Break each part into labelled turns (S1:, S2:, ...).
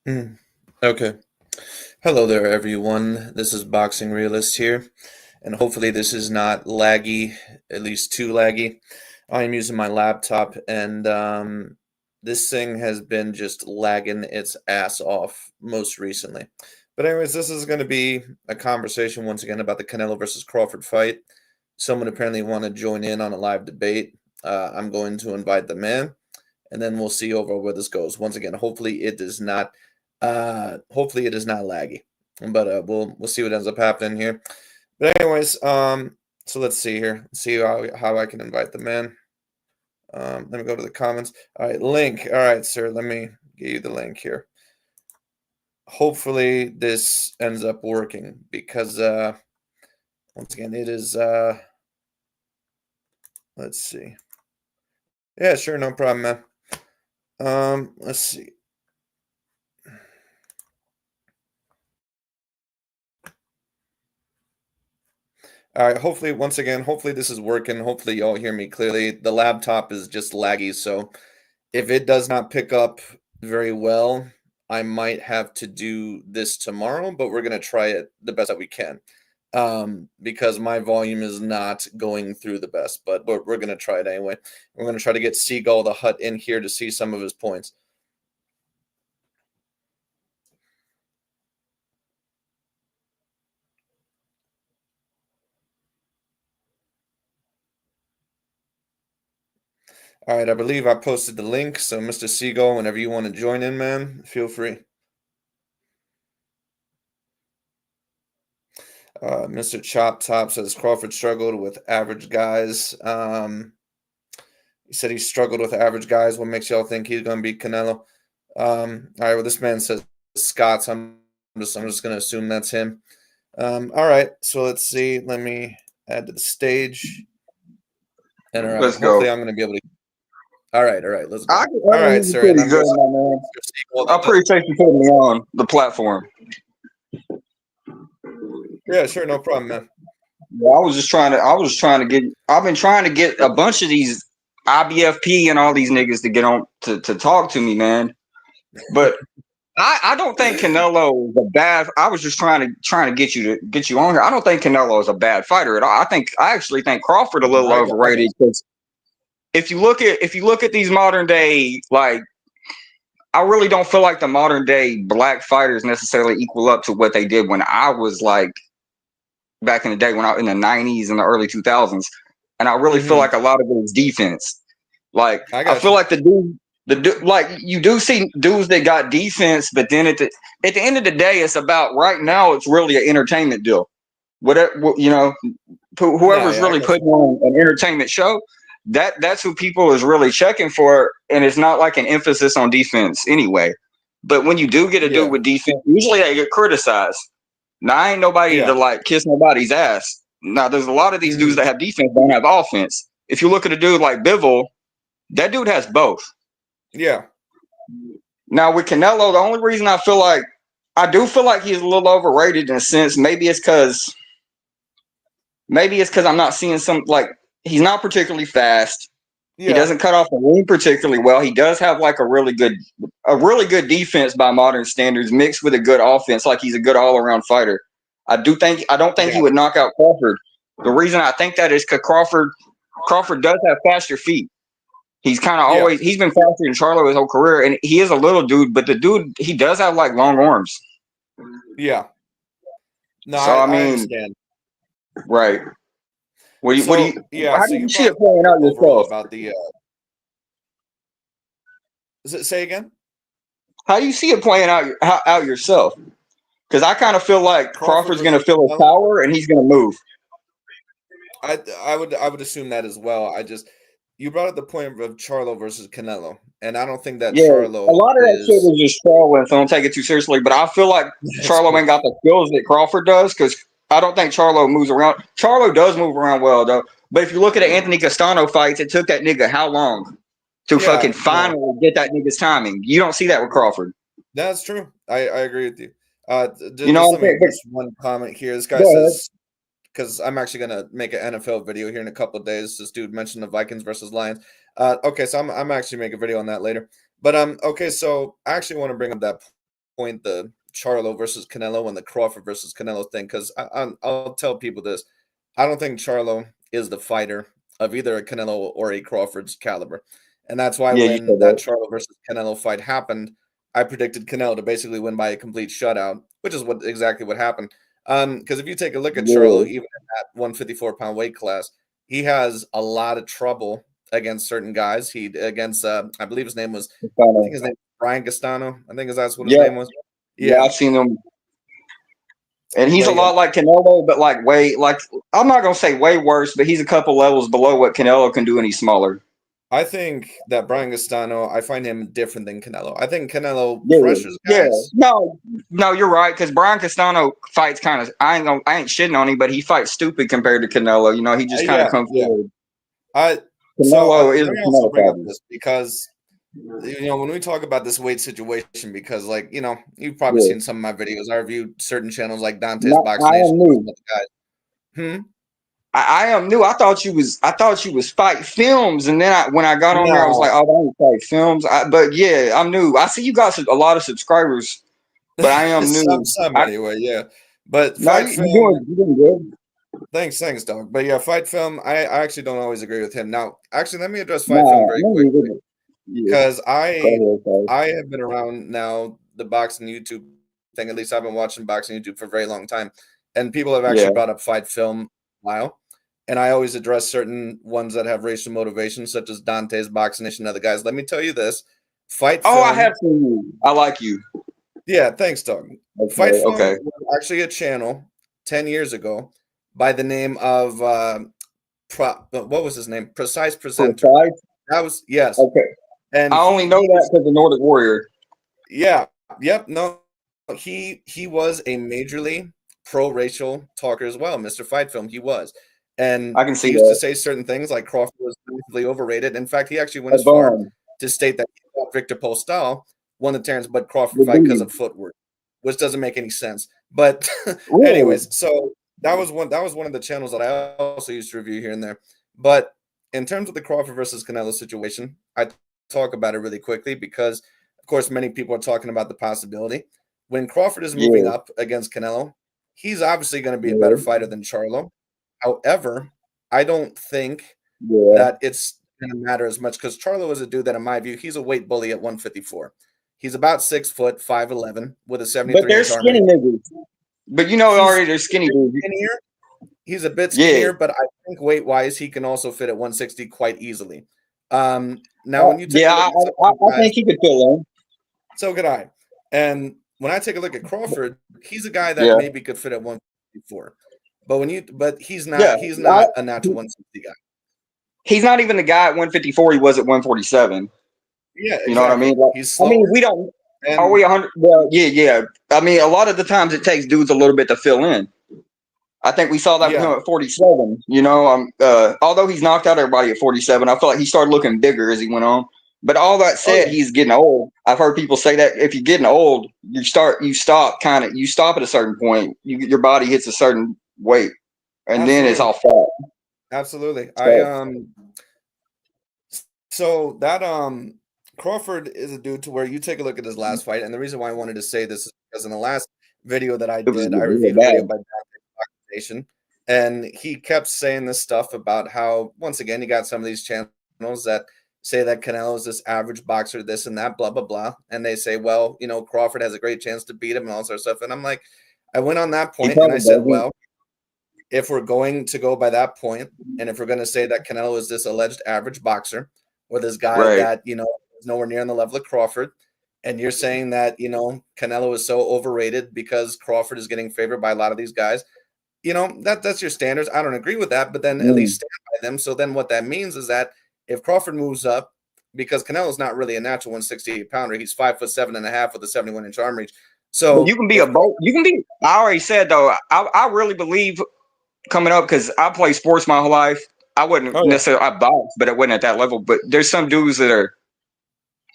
S1: Mm. Okay. Hello there, everyone. This is Boxing Realist here, and hopefully this is not laggy, at least too laggy. I am using my laptop, and this thing has been just lagging its ass off most recently. But anyways, this is going to be a conversation once again about the Canelo versus Crawford fight. Someone apparently want to join in on a live debate. I'm going to invite the man, and then we'll see over where this goes. Once again, hopefully it is not laggy. But we'll see what ends up happening here. But anyways, so let's see here. See how I can invite the man. Let me go to the comments. All right, link. All right, sir. Let me give you the link here. Hopefully this ends up working because once again it is let's see. Yeah, sure, no problem, man. Let's see. All right, hopefully, once again, hopefully this is working. Hopefully y'all hear me clearly. The laptop is just laggy, so if it does not pick up very well, I might have to do this tomorrow, but we're going to try it the best that we can. Because my volume is not going through the best, but we're going to try it anyway. We're going to try to get Seagull the Hut in here to see some of his points. All right, I believe I posted the link, so Mr. Seagull, whenever you want to join in, man, feel free. Mr. Chop Top says Crawford struggled with average guys. He said he struggled with average guys. What makes y'all think he's going to beat Canelo? All right, well, this man says Scott's. I'm just going to assume that's him. All right, so let's see. Let me add to the stage. And all right,
S2: Let's
S1: hopefully
S2: go.
S1: I'm going to be able to. All right, let's go.
S2: I
S1: All
S2: can
S1: right,
S2: hear you
S1: sir, and
S2: pretty
S1: I'm
S2: good,
S1: guessing
S2: my man.
S1: Mr. Sequel,
S2: I appreciate you putting me on the platform.
S1: Yeah, sure, no problem, man.
S2: Yeah, I've been trying to get a bunch of these IBFP and all these niggas to get on to talk to me, man. But I don't think Canelo is a bad. I was just trying to get you on here. I don't think Canelo is a bad fighter at all. I actually think Crawford a
S1: No,
S2: little
S1: I got
S2: overrated because if you look at these modern day, like, I really don't feel like the modern day black fighters necessarily equal up to what they did when I was like back in the day, when I in the '90s and the early 2000s. And I really feel
S1: Mm-hmm.
S2: like a lot of it is defense. Like,
S1: I
S2: I
S1: got
S2: feel
S1: you.
S2: like like, you do see dudes that got defense, but then at the end of the day, it's about, right now it's really an entertainment deal. Whatever,
S1: No,
S2: whoever's
S1: yeah, I
S2: really
S1: got you.
S2: putting on an entertainment show, that's who people is really checking for, and it's not like an emphasis on defense anyway. But when you do get a dude
S1: Yeah,
S2: with defense, usually they get criticized. Now, I ain't nobody to
S1: yeah.
S2: like kiss nobody's ass. Now, there's a lot of these dudes
S1: Mm-hmm.
S2: that have defense, don't have offense. If you look at a dude like Bivol, that dude has both.
S1: Yeah,
S2: Now, with Canelo, the only reason I do feel like he's a little overrated in a sense. Maybe it's because I'm not seeing some, like, he's not particularly fast. He
S1: yeah,
S2: doesn't cut off the ring particularly well. He does have like a really good defense by modern standards, mixed with a good offense. Like, he's a good all around fighter. I don't think he
S1: got
S2: would knock out Crawford. The reason I think that is because Crawford does have faster feet.
S1: yeah,
S2: He's been faster than Charlo his whole career, and he is a little dude, but the dude, he does have like long arms.
S1: yeah. No,
S2: So
S1: I,
S2: I
S1: I
S2: mean,
S1: understand.
S2: right?
S1: So yeah,
S2: How
S1: so
S2: do you
S1: you
S2: see
S1: brought
S2: it
S1: up
S2: playing out
S1: overall
S2: yourself?
S1: about the say again?
S2: How do you see it playing out yourself? Because I kind of feel like
S1: Crawford
S2: Crawford's going to
S1: versus
S2: feel his
S1: Canelo?
S2: power and he's going to move.
S1: I would assume that as well. You brought up the point of Charlo versus Canelo, and I don't think that
S2: Yeah, a
S1: Charlo
S2: lot of that shit
S1: is
S2: was just trolling, so don't take it too seriously. But I feel like
S1: that's
S2: Charlo
S1: cool.
S2: ain't got the skills that Crawford does, because I don't think Charlo moves around. Charlo does move around well, though. But if you look at the Anthony Castano fights, it took that nigga how long to fucking
S1: Yeah, no,
S2: finally get that nigga's timing? You don't see that with Crawford.
S1: that's true. I agree with you.
S2: You know
S1: Just
S2: what
S1: let
S2: I'm
S1: me
S2: saying? But
S1: just one comment here. This guy
S2: go ahead.
S1: says because I'm actually gonna make an NFL video here in a couple of days. This dude mentioned the Vikings versus Lions. Okay, so I'm actually making a video on that later. But okay, so I actually want to bring up that point the Charlo versus Canelo and the Crawford versus Canelo thing because I'll tell people this. I don't think Charlo is the fighter of either a Canelo or a Crawford's caliber. And that's why
S2: Yeah, you
S1: when
S2: said
S1: that
S2: that.
S1: Charlo versus Canelo fight happened, I predicted Canelo to basically win by a complete shutout, which is what exactly what happened. Because if you take a look at
S2: Yeah.
S1: Charlo, even in that 154-pound weight class, he has a lot of trouble against certain guys. He against I believe his name was
S2: Kind
S1: I
S2: of.
S1: think his name was Brian Gastano. I think that's what his
S2: Yeah.
S1: name was.
S2: Yeah,
S1: Yeah,
S2: I've seen him. And he's a
S1: but yeah,
S2: lot like Canelo, but like way like I'm not gonna say way worse, but he's a couple levels below what Canelo can do, and he's smaller.
S1: I think that Brian Gastano, I find him different than Canelo. I think Canelo
S2: Yeah,
S1: pressures
S2: yeah.
S1: guys.
S2: No, no, you're right. Because Brian Castano fights kind of. I ain't shitting on him, but he fights stupid compared to Canelo. You know, he just kind of
S1: Yeah,
S2: comes
S1: yeah.
S2: forward.
S1: I
S2: Canelo is
S1: let
S2: a
S1: me also
S2: Canelo
S1: bring up
S2: fighter.
S1: this because when we talk about this weight situation, because like you've probably
S2: Yeah.
S1: seen some of my videos. I review certain channels like Dante's
S2: Not,
S1: Box
S2: I
S1: Nation,
S2: am
S1: and some
S2: new.
S1: of the guys. Hmm?
S2: I am new. I thought you was. I thought you was fight films, and then when I got on there, I was like,
S1: No,
S2: oh, that ain't fight films. But yeah, I'm new. I see you got a lot of subscribers, but I am new.
S1: some
S2: I
S1: anyway. Yeah, but
S2: no,
S1: Fight Film.
S2: you doing good.
S1: Thanks, dog. But yeah, Fight Film. I actually don't always agree with him. Now, actually, let me address Fight Film
S2: Nah,
S1: very
S2: no, you
S1: quickly
S2: didn't. Yeah,
S1: because
S2: go ahead, sorry.
S1: I have been around now the boxing YouTube thing. At least I've been watching boxing YouTube for a very long time, and people have
S2: Yeah.
S1: actually brought up Fight Film a while. And I always address certain ones that have racial motivation, such as Dante's Boxing Nation and other guys. Let me tell you this: Fight
S2: Oh, I have
S1: Film.
S2: seen you. I like you.
S1: Yeah, thanks, dog. Fight
S2: Okay,
S1: Film
S2: okay.
S1: was actually a channel 10 years ago by the name of what was his name? Precise Presenter.
S2: Precise.
S1: That was yes,
S2: Okay.
S1: and
S2: I only know
S1: he
S2: that
S1: was
S2: because of Nordic Warrior.
S1: yeah, yep, no, he was a majorly pro-racial talker as well, Mr. Fight Film. He was, and
S2: I can
S1: he
S2: see
S1: used to
S2: that.
S1: say certain things like Crawford was massively overrated. In fact, he actually went
S2: A
S1: as far
S2: bum.
S1: to state that he thought Victor Postal won the Terrence Bud Crawford
S2: The
S1: fight because
S2: dude.
S1: of footwork, which doesn't make any sense. But
S2: Really?
S1: anyways, so that was one of the channels that I also used to review here and there. But in terms of the Crawford versus Canelo situation, I talk about it really quickly because, of course, many people are talking about the possibility when Crawford is moving
S2: Yeah.
S1: up against Canelo, he's obviously going to be a better
S2: Yeah.
S1: fighter than Charlo. However, I don't think
S2: Yeah.
S1: that it's going to matter as much because Charlo is a dude that, in my view, he's a weight bully at 154. He's about 6 foot, 5'11, with a
S2: But they're
S1: 73-inch arm
S2: skinny
S1: reach.
S2: niggas. But you know
S1: He's
S2: already they're skinny dudes.
S1: skinnier. He's a bit
S2: Yeah.
S1: skinnier, but I think weight-wise, he can also fit at 160 quite easily. Now, when you take a
S2: Yeah,
S1: look at some of these
S2: I
S1: guys,
S2: think he could fill in.
S1: so could I. And when I take a look at Crawford, he's a guy that
S2: Yeah.
S1: maybe could fit at 154. But he's
S2: Yeah. I,
S1: not a natural 160 guy.
S2: he's not even the guy at 154 he was at 147.
S1: Yeah,
S2: You know what I
S1: exactly.
S2: mean? Like,
S1: He's
S2: I mean,
S1: slower
S2: we don't. Are
S1: and
S2: we 100? Well, yeah, yeah. I mean, a lot of the times it takes dudes a little bit to fill in. I think we saw that with him
S1: yeah,
S2: at 47. You know, although he's knocked out everybody at 47, I feel like he started looking bigger as he went on. But all that
S1: oh
S2: said,
S1: yeah,
S2: he's getting old. I've heard people say that if you're getting old, you stop at a certain point. Your body hits a certain weight, and then it's
S1: absolutely,
S2: all fat.
S1: absolutely.
S2: So
S1: So that Crawford is a dude to where you take a look at his last fight, and the reason why I wanted to say this is because in the last video that I
S2: it was
S1: did, I
S2: real
S1: reviewed a video
S2: bad.
S1: by Nation, and he kept saying this stuff about how once again you got some of these channels that say that Canelo is this average boxer, this and that, blah blah blah, and they say, well, Crawford has a great chance to beat him and all sort of stuff, and I'm like, I went on that
S2: He
S1: point and I
S2: probably
S1: said,
S2: does.
S1: well, if we're going to go by that point, and if we're going to say that Canelo is this alleged average boxer, or this guy
S2: Right.
S1: that is nowhere near on the level of Crawford, and you're saying that Canelo is so overrated because Crawford is getting favored by a lot of these guys, that's your standards. I don't agree with that, but then at
S2: Mm.
S1: least stand by them. So then what that means is that if Crawford moves up, because Canelo's not really a natural 168 pounder, he's 5'7.5" with a 71-inch arm reach.
S2: But you
S1: So
S2: can be a
S1: if
S2: both. You can be. I already said though. I really believe coming up because I played sports my whole life. I wouldn't
S1: oh yeah,
S2: necessarily I box, but it wasn't at that level. But there's some dudes that are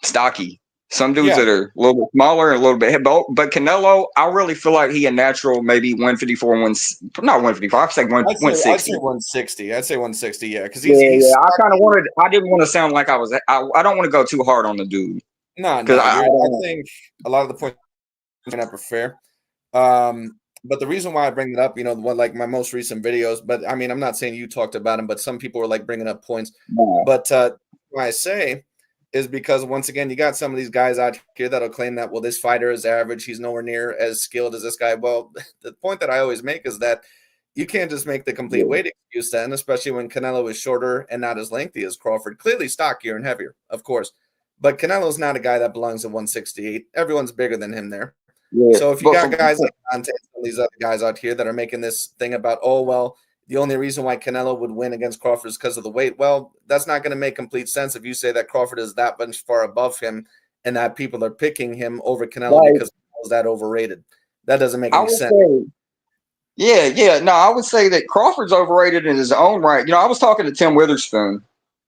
S2: stocky. Some dudes
S1: yeah,
S2: that are a little bit smaller and a little bit head. But Canelo, I really feel like he a natural maybe 154, not 154. I'd say
S1: I'd say
S2: 160.
S1: 160. I'd say 160. Yeah, because
S2: Yeah,
S1: he's
S2: yeah. I kind of
S1: stocky.
S2: wanted. I didn't want to sound like I was. I don't want to go too hard on the dude
S1: No,
S2: because
S1: no,
S2: I
S1: I
S2: don't.
S1: think a lot of the points I prefer. But the reason why I bring it up, like my most recent videos, but I mean, I'm not saying you talked about him, but some people were like bringing up points.
S2: No.
S1: But why I say is because once again, you got some of these guys out here that'll claim that, well, this fighter is average. He's nowhere near as skilled as this guy. Well, the point that I always make is that you can't just make the complete weight excuse then, especially when Canelo is shorter and not as lengthy as Crawford. Clearly stockier and heavier, of course. But Canelo's not a guy that belongs at 168. Everyone's bigger than him there.
S2: Yeah.
S1: So if you got guys like Dante and these other guys out here that are making this thing about, oh, well, the only reason why Canelo would win against Crawford is because of the weight. Well, that's not going to make complete sense if you say that Crawford is that much far above him and that people are picking him over Canelo because Canelo's that overrated. That doesn't make any sense.
S2: No, I would say that Crawford's overrated in his own right. I was talking to Tim Witherspoon.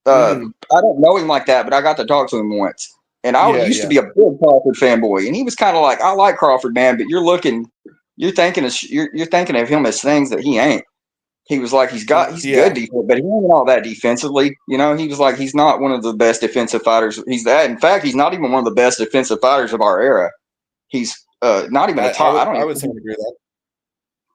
S2: I don't know him like that, but I got to talk to him once. And I used to be a big Crawford fanboy, and he was kind of like, "I like Crawford, man, but you're thinking of him as things that he ain't." He was like, he's good defense, but he ain't all that defensively. He was like, he's not one of the best defensive fighters. He's that. In fact, he's not even one of the best defensive fighters of our era. He's not even a top.
S1: I would agree with that.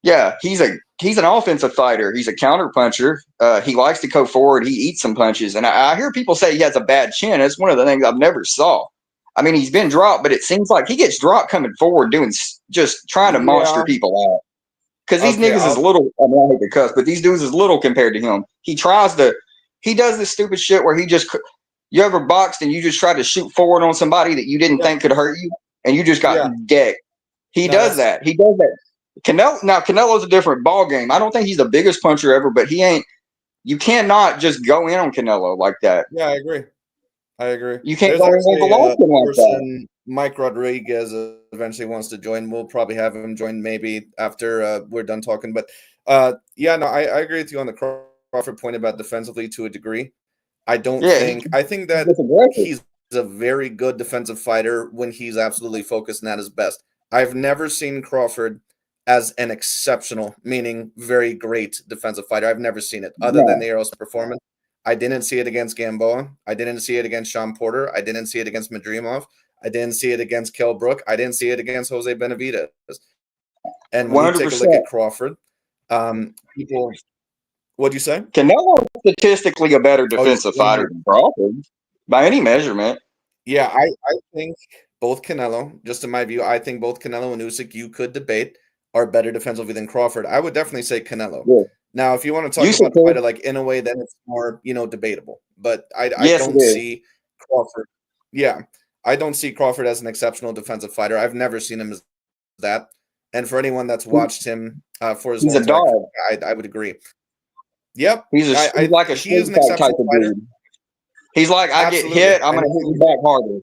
S2: Yeah, he's an offensive fighter. He's a counter puncher. He likes to go forward. He eats some punches. And I hear people say he has a bad chin. It's one of the things I've never saw. I mean, he's been dropped, but it seems like he gets dropped coming forward, just trying to monster people out. Because these niggas is little. I mean, I hate to cuss, but these dudes is little compared to him. He does this stupid shit where you ever boxed and you just tried to shoot forward on somebody that you didn't think could hurt you, and you just got decked. He does that. Canelo's a different ball game. I don't think he's the biggest puncher ever, but he ain't. You cannot just go in on Canelo like that.
S1: Yeah, I agree.
S2: You can't go in with the Lawson like that.
S1: Mike Rodriguez eventually wants to join. We'll probably have him join maybe after we're done talking. But I agree with you on the Crawford point about defensively to a degree. I think that he's a very good defensive fighter when he's absolutely focused and at his best. I've never seen Crawford as an exceptional, meaning very great defensive fighter. I've never seen it other than the Eros performance. I didn't see it against Gamboa. I didn't see it against Sean Porter. I didn't see it against Madrimov. I didn't see it against Kell Brook. I didn't see it against Jose Benavidez. And when 100%. You take a look at Crawford, what'd you say?
S2: Canelo is statistically a better defensive fighter than Crawford by any measurement.
S1: Yeah, I think both Canelo, just in my view, I think both Canelo and Usyk, you could debate, are better defensively than Crawford. I would definitely say Canelo. Yeah. Now, if you want to talk about the fighter like in a way, then it's more, debatable. But I don't see Crawford. Yeah, I don't see Crawford as an exceptional defensive fighter. I've never seen him as that. And for anyone that's watched him for his
S2: he's a dog.
S1: I would agree. Yep,
S2: he's like a
S1: he is an exceptional fighter.
S2: Dude. He's like, I get hit, I'm going to hit you back harder.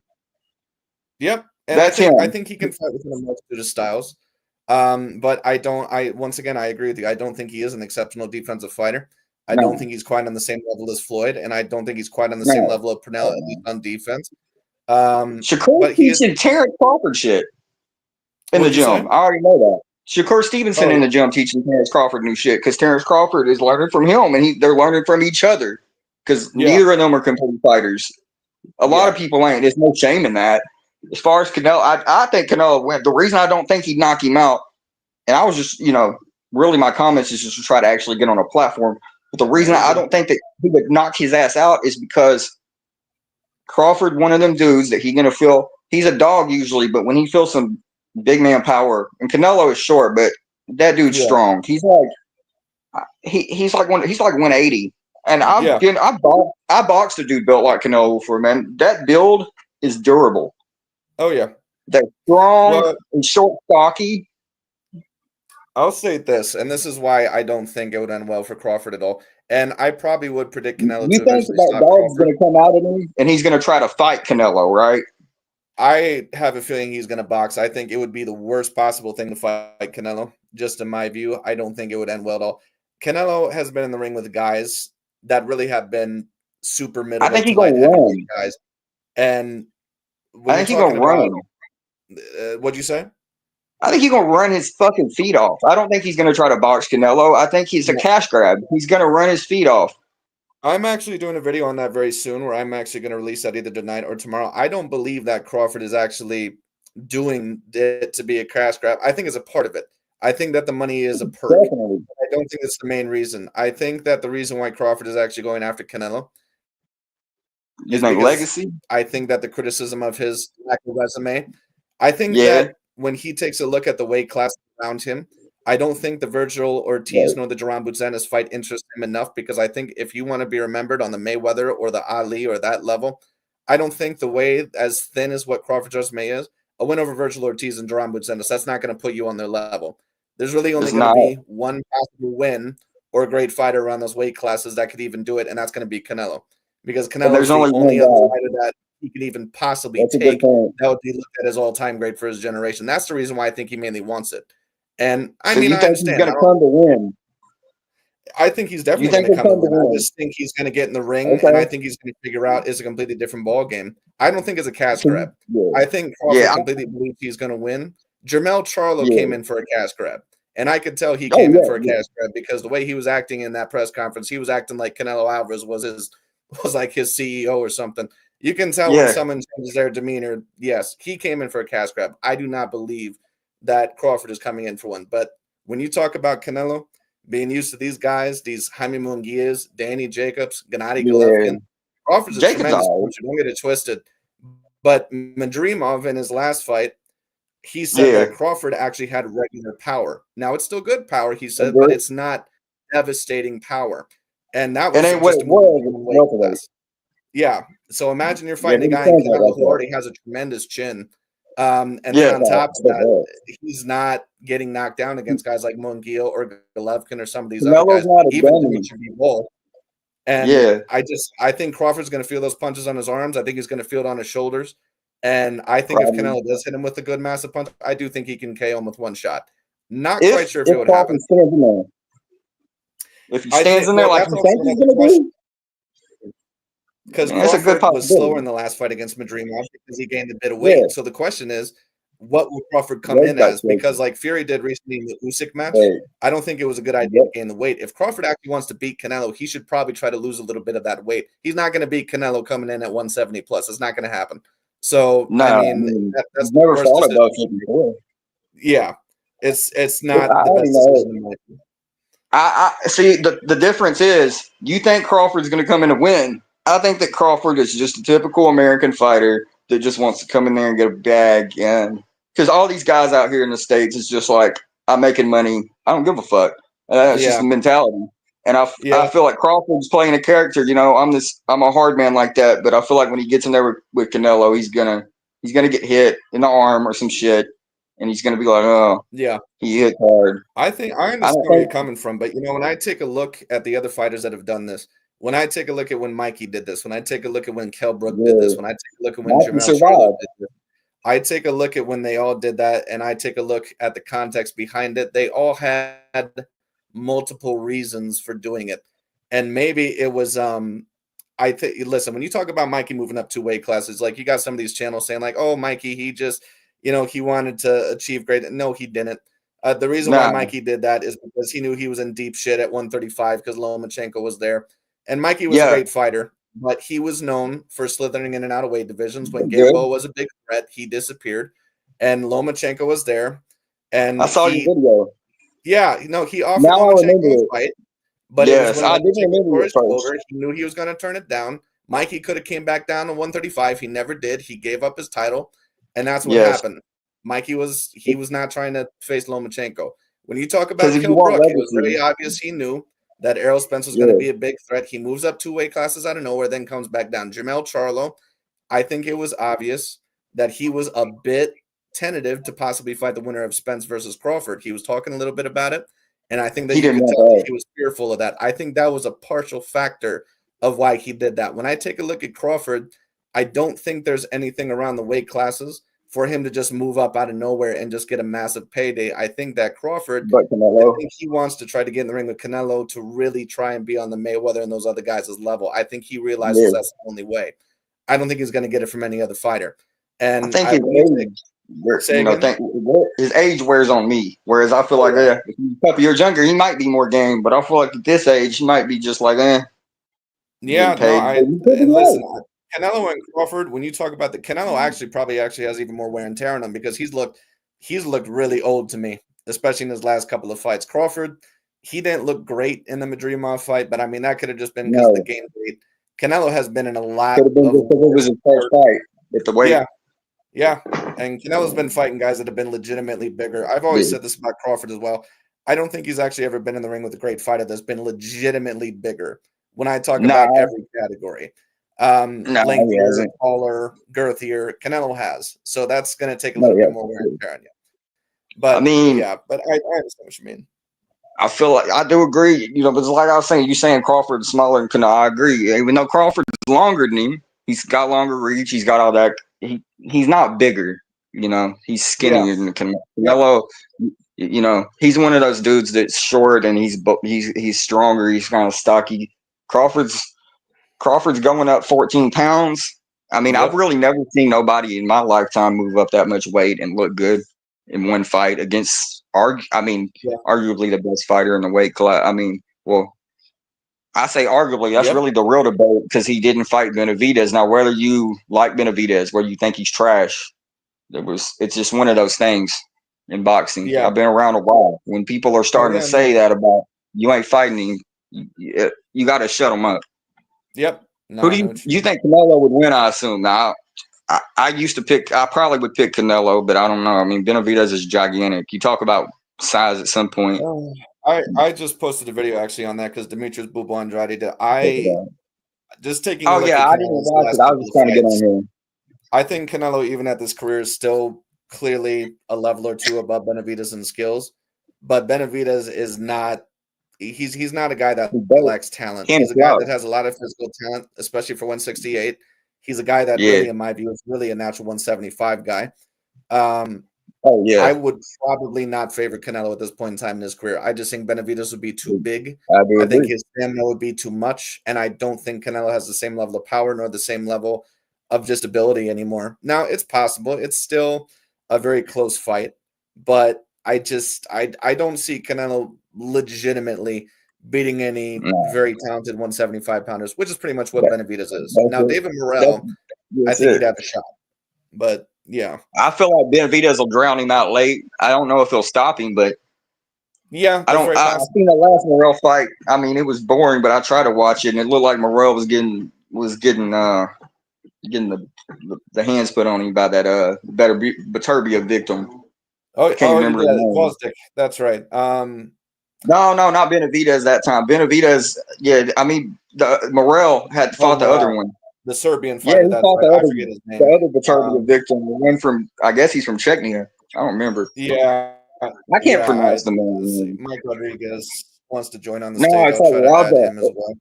S1: Yep, and I think he can fight within a multitude of styles. But I agree with you. I don't think he is an exceptional defensive fighter. I don't think he's quite on the same level as Floyd, and I don't think he's quite on the same level of Pernell, at least on defense.
S2: Shakur teaching Terrence Crawford shit in the gym. I already know that. Shakur Stevenson in the gym teaching Terrence Crawford new shit because Terrence Crawford is learning from him, and they're learning from each other because neither of them are complete fighters. A lot of people ain't. There's no shame in that. As far as Canelo, I think Canelo went. The reason I don't think he'd knock him out, and I was just, really my comments is just to try to actually get on a platform. But the reason I don't think that he would knock his ass out is because Crawford, one of them dudes that he's going to feel, he's a dog usually, but when he feels some big man power, and Canelo is short, but that dude's strong. He's like, he's like 180. And I boxed a dude built like Canelo before, man. That build is durable.
S1: Oh, yeah.
S2: They're strong and short, stocky.
S1: I'll say this, and this is why I don't think it would end well for Crawford at all. And I probably would predict Canelo to eventually stop Crawford. You think that dog's
S2: going to come out at him, and he's going to try to fight Canelo, right?
S1: I have a feeling he's going to box. I think it would be the worst possible thing to fight Canelo, just in my view. I don't think it would end well at all. Canelo has been in the ring with guys that really have been super middleweight.
S2: I think he's going to run.
S1: Guys. And
S2: I think he's going to run.
S1: What'd you say?
S2: I think he's going to run his fucking feet off. I don't think he's going to try to box Canelo. I think he's a cash grab. He's going to run his feet off.
S1: I'm actually doing a video on that very soon where I'm actually going to release that either tonight or tomorrow. I don't believe that Crawford is actually doing it to be a cash grab. I think it's a part of it. I think that the money is a perk.
S3: Definitely.
S1: I don't think it's the main reason. I think that the reason why Crawford is actually going after Canelo
S2: You
S1: is
S2: think
S1: because
S2: legacy?
S1: I think that the criticism of his lack of resume, I think
S2: Yeah.
S1: that when he takes a look at the weight class around him, I don't think the Virgil Ortiz
S3: Right.
S1: nor the Jaron Butzanis fight interests him enough, because I think if you want to be remembered on the Mayweather or the Ali or that level, I don't think the way as thin as what Crawford's resume is, a win over Virgil Ortiz and Jaron Butzanis, that's not going to put you on their level. There's really only
S2: It's
S1: going to
S2: not.
S1: be one possible win or a great fighter around those weight classes that could even do it, and that's going to be Canelo. Because
S2: And
S1: Canelo's
S2: there's
S1: the
S2: only
S1: only
S3: one
S1: other
S3: guy.
S1: fighter that he could even possibly
S3: That's a good
S1: take
S3: point.
S1: that would be looked at as all-time great for his generation. That's the reason why I think he mainly wants it. And I
S3: So
S1: mean,
S3: you
S1: I
S3: think he's
S1: understand.
S3: going to come to win?
S1: I think he's
S3: You
S1: definitely
S3: think
S1: going to
S3: he'll
S1: come to
S3: come to
S1: win. I
S3: win?
S1: just think he's going to get in the ring, and I
S3: Okay.
S1: think he's going to figure out it's a completely different ball game. I don't think it's a cash
S3: So
S1: grab.
S3: yeah,
S1: I think Crawford
S2: Yeah.
S1: completely believes he's going to win. Jermell Charlo
S3: yeah.
S1: came in for a cash grab, and I could tell he
S3: Oh
S1: came in
S3: yeah,
S1: for a
S3: yeah.
S1: cash grab because the way he was acting in that press conference, he was acting like Canelo Alvarez was like his CEO or something. You can tell when
S2: Yeah.
S1: someone changes their demeanor. Yes, he came in for a cash grab. I do not believe that Crawford is coming in for one. But when you talk about Canelo being used to these guys, these Jaime Munguias, Danny Jacobs, Gennady
S3: Yeah.
S1: Golovkin, Crawford's a
S2: Jacobs
S1: tremendous
S3: Alright.
S1: puncher. Don't get it twisted. But Madrimov in his last fight, he said
S2: Yeah.
S1: that Crawford actually had regular power. Now it's still good power, he said, but
S3: Agree.
S1: it's not devastating power. And that
S2: It
S1: was
S2: ain't what
S1: just
S2: it
S1: a move
S3: Was
S1: in
S3: at
S1: one weight
S3: welterweight.
S1: class. Yeah. So imagine you're
S3: Yeah,
S1: fighting a
S3: he
S1: guy in
S3: sounds like
S1: Canelo who
S3: that.
S1: already has a tremendous chin. And then
S2: Yeah.
S1: on top of
S3: So
S1: that,
S3: bad.
S1: he's not getting knocked down against guys like Munguia or Golovkin or some of these other
S3: Canelo's
S1: guys,
S3: not a
S1: even
S3: dummy.
S1: Dimitri Bivol. And
S2: Yeah.
S1: I think Crawford's going to feel those punches on his arms. I think he's going to feel it on his shoulders. And I think if
S3: Probably.
S1: Canelo does hit him with a good massive punch, I do think he can KO him with one shot. Not quite
S2: If
S1: sure if
S3: If
S1: it would
S3: Crawford
S1: happen.
S3: stands in there,
S2: if he
S1: I
S2: stands
S1: think,
S2: in there
S1: well,
S2: like
S1: that's
S3: you
S1: also
S3: think he's
S1: another
S3: gonna
S1: question
S3: do?
S1: because
S2: it's a good
S1: Crawford was slower in
S3: Possibility.
S1: the last fight against Madrimov because he gained a bit of
S3: Yeah.
S1: weight. So the question is, what will Crawford come
S3: Weight
S1: in as? Because
S3: fluctuation.
S1: like Fury did recently in the Usyk match,
S3: Right.
S1: I don't think it was a good idea
S3: Yep.
S1: to gain the weight. If Crawford actually wants to beat Canelo, he should probably try to lose a little bit of that weight. He's not going to beat Canelo coming in at 170 plus. It's not going to happen. So
S2: No.
S1: I
S3: I
S1: meing
S3: mean,
S1: that's
S3: he's
S1: the
S3: never
S1: worst
S3: fought
S1: decision.
S3: above 54.
S1: Yeah, it's
S3: I
S1: not the
S3: already
S1: best
S3: know.
S1: decision in my opinion.
S2: I see the difference is you think Crawford's going to come in and win. I think that Crawford is just a typical American fighter that just wants to come in there and get a bag. And because all these guys out here in the States is just like, I'm making money. I don't give a fuck. It's just
S1: Yeah,
S2: the mentality. And I
S1: yeah,
S2: feel like Crawford's playing a character. You know, I'm a hard man like that. But I feel like when he gets in there with Canelo, he's gonna get hit in the arm or some shit, and he's gonna be like, oh,
S1: yeah.
S2: he hit hard.
S1: I think I
S3: I
S1: understand
S3: don't
S1: where you're
S3: think.
S1: coming from, but when I take a look at the other fighters that have done this, when I take a look at when Mikey did this, when I take a look at when Kell Brook did this,
S3: Yeah.
S1: when I take a look at when
S3: Mikey
S1: Jermell Charlo
S3: survived.
S1: did this, I take a look at when they all did that, and I take a look at the context behind it. They all had multiple reasons for doing it, and maybe it was I think listen, when you talk about Mikey moving up 2 weight classes, like you got some of these channels saying like, "Oh, Mikey, he just, he wanted to achieve great." No, he didn't. The reason why
S2: Nah,
S1: Mikey did that is because he knew he was in deep shit at 135 because Lomachenko was there, and Mikey was a
S2: yeah,
S1: great fighter, but he was known for slithering in and out of weight divisions. When
S3: Good.
S1: Gamboa was a big threat, he disappeared, and Lomachenko was there,
S2: I
S1: and
S2: saw your
S3: Video.
S1: he offered
S3: Now I remember
S1: Lomachenko a
S3: it.
S1: fight. But it was
S2: Yes,
S1: when
S3: I didn't
S1: Lomachenko
S3: remember
S1: tore
S3: it
S1: his
S3: first.
S1: shoulder. He knew he was going to turn it down. Mikey could have came back down to 135. He never did. He gave up his title, and that's what
S2: yes.
S1: happened. Mikey was not trying to face Lomachenko. When you talk
S2: Because
S1: about
S2: if you
S1: Kell
S2: want
S1: Brook, it was very
S2: legacy,
S1: obvious he knew that Errol Spence was going to
S3: Yeah.
S1: be a big threat. He moves up 2 weight classes out of nowhere, then comes back down. Jermell Charlo, I think it was obvious that he was a bit tentative to possibly fight the winner of Spence versus Crawford. He was talking a little bit about it, and I think that
S2: he
S1: you
S2: didn't
S1: could
S3: Want
S1: tell that
S3: that.
S1: he was fearful of that. I think that was a partial factor of why he did that. When I take a look at Crawford, I don't think there's anything around the weight classes for him to just move up out of nowhere and just get a massive payday. I think that Crawford,
S3: But
S1: I
S3: Canelo.
S1: think he wants to try to get in the ring with Canelo to really try and be on the Mayweather and those other guys' level. I think he realizes
S3: Yeah.
S1: that's the only way. I don't think he's going to get it from any other fighter.
S2: I
S1: And
S2: think his
S1: when you take,
S2: age,
S1: say again?
S2: his age wears on me. Whereas I feel
S1: Oh,
S2: like,
S1: yeah.
S2: if he's a couple years younger, he might be more game. But I feel like at this age, he might be just like,
S1: Yeah,
S2: getting
S1: no,
S2: paid.
S3: You could be
S1: and listen,
S3: right.
S1: Canelo and Crawford, when you talk about the Canelo probably has even more wear and tear on him because he's looked really old to me, especially in his last couple of fights. Crawford, he didn't look great in the Madrimov fight, but I mean that could have just been because of the
S2: No,
S1: game weight. Canelo has been in a lot
S2: could have been
S1: of
S2: just because it was his first fight with the weight.
S1: yeah, yeah. And Canelo's been fighting guys that have been legitimately bigger. I've always
S2: Yeah.
S1: said this about Crawford as well. I don't think he's actually ever been in the ring with a great fighter that's been legitimately bigger. When I talk about
S2: Nah,
S1: every category,
S2: nah, he
S1: lengthier,
S2: hasn't.
S1: taller, girthier, Canelo has. So that's going to take a
S2: No,
S1: little
S2: yeah,
S1: bit more
S2: for
S1: wear and
S2: sure.
S1: tear on you.
S2: I
S1: But
S2: mean,
S1: yeah, but I understand what you mean.
S2: I feel like I do agree, but it's like I was saying, you saying Crawford's smaller than Canelo. I agree. Even though Crawford's longer than him, he's got longer reach. He's got all that. He's not bigger. He's
S1: Yeah.
S2: skinnier than Canelo.
S1: Yep.
S2: Canelo, he's one of those dudes that's short and he's stronger. He's kind of stocky. Crawford's going up 14 pounds. I mean, I've
S1: Yep.
S2: really never seen nobody in my lifetime move up that much weight and look good in one fight against,
S1: Yeah.
S2: arguably the best fighter in the weight class. I mean, well, I say arguably, that's
S1: Yep.
S2: really the real debate because he didn't fight Benavidez. Now, whether you like Benavidez, whether you think he's trash, it's just one of those things in boxing.
S1: Yeah.
S2: I've been around a while. When people are
S1: Oh
S2: starting to
S1: yeah.
S2: say
S1: No.
S2: that about you ain't fighting him, you got to shut them up.
S1: Yep. No,
S2: Who do
S1: I know
S2: you
S1: what you
S2: you
S1: mean.
S2: think Canelo would win? I assume. Now, I used to pick. I probably would pick Canelo, but I don't know. I mean, Benavidez is gigantic. You talk about size at some point.
S1: Oh, I just posted a video actually on that because Demetrius Bubba Andrade did. I just taking a
S2: Oh
S1: look
S2: yeah,
S1: at
S2: I didn't
S1: Canelo's
S2: watch it.
S1: last
S2: I was
S1: couple
S2: just
S1: of
S2: trying to get on
S1: fights.
S2: here.
S1: I think Canelo, even at this career, is still clearly a level or two above Benavidez in skills. But Benavidez is not. He's not a guy that
S2: He does.
S1: lacks talent.
S2: Can't
S1: He's a guy
S2: slouch.
S1: that has a lot of physical talent, especially for 168. He's a guy that
S2: Yeah.
S1: really, in my view, is really a natural 175 guy. Um,
S2: Oh
S1: I
S2: yeah.
S1: would probably not favor Canelo at this point in time in his career. I just think Benavidez would be too big.
S2: I do
S1: I think
S2: agree.
S1: his stamina would be too much, and I don't think Canelo has the same level of power nor the same level of just ability anymore. Now, it's possible. It's still a very close fight, but I don't see Canelo legitimately beating any
S2: No,
S1: very talented 175 pounders, which is pretty much what
S2: that,
S1: Benavidez is.
S2: that's
S1: Now,
S2: it.
S1: David
S2: That's,
S1: Morrell, I
S2: that's
S1: think he'd
S2: it.
S1: have a shot, but yeah.
S2: I feel like Benavidez will drown him out late. I don't know if he'll stop him, but
S1: Yeah,
S2: I
S1: that's
S2: don't.
S1: very
S2: I
S1: possible.
S2: seen the last Morrell fight. I mean, it was boring, but I tried to watch it, and it looked like Morrell getting the hands put on him by that Baturbia victim. I can't
S1: Oh,
S2: remember his
S1: yeah,
S2: name.
S1: Gvozdyk. That's right.
S2: No, no, not Benavidez that time. Benavidez, yeah, I mean, the Morrell had
S1: Oh,
S2: fought the other
S1: Morale,
S2: one.
S1: the Serbian
S2: Yeah,
S1: fighter.
S2: he
S1: That's
S2: fought
S1: right. I forget his
S2: the
S1: name.
S2: other Baturbia victim, the one from, I guess he's from Chechnya. I don't remember.
S1: Yeah,
S2: I can't
S1: yeah.
S2: pronounce the
S1: Let's see.
S2: man's name.
S1: Mike Rodriguez wants to join on the
S2: No,
S1: stage.
S2: it's
S1: I'll
S2: like
S1: try to add
S2: Rada.
S1: him as well.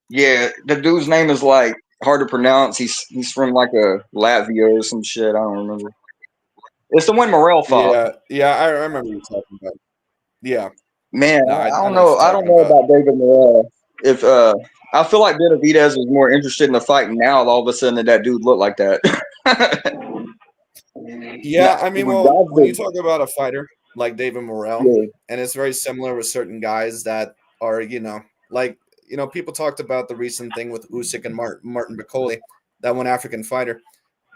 S2: Yeah, the dude's name is like hard to pronounce. He's from like a Latvia or some shit. I don't remember. It's the one Morrell fought.
S1: Yeah, yeah. I remember you talking about. Yeah.
S2: Man,
S1: No,
S2: I
S1: I
S2: don't
S1: know what
S2: know.
S1: you're
S2: I don't
S1: talking
S2: know
S1: about.
S2: about David Morrell. If I feel like Benavidez was more interested in the fight now, all of a sudden that dude looked like that.
S1: Yeah,
S2: Now,
S1: I mean, well, when you
S2: regardless,
S1: talk about a fighter like David Morrell,
S2: yeah,
S1: and it's very similar with certain guys that are, like, people talked about the recent thing with Usyk and Martin Bacoli, that one African fighter.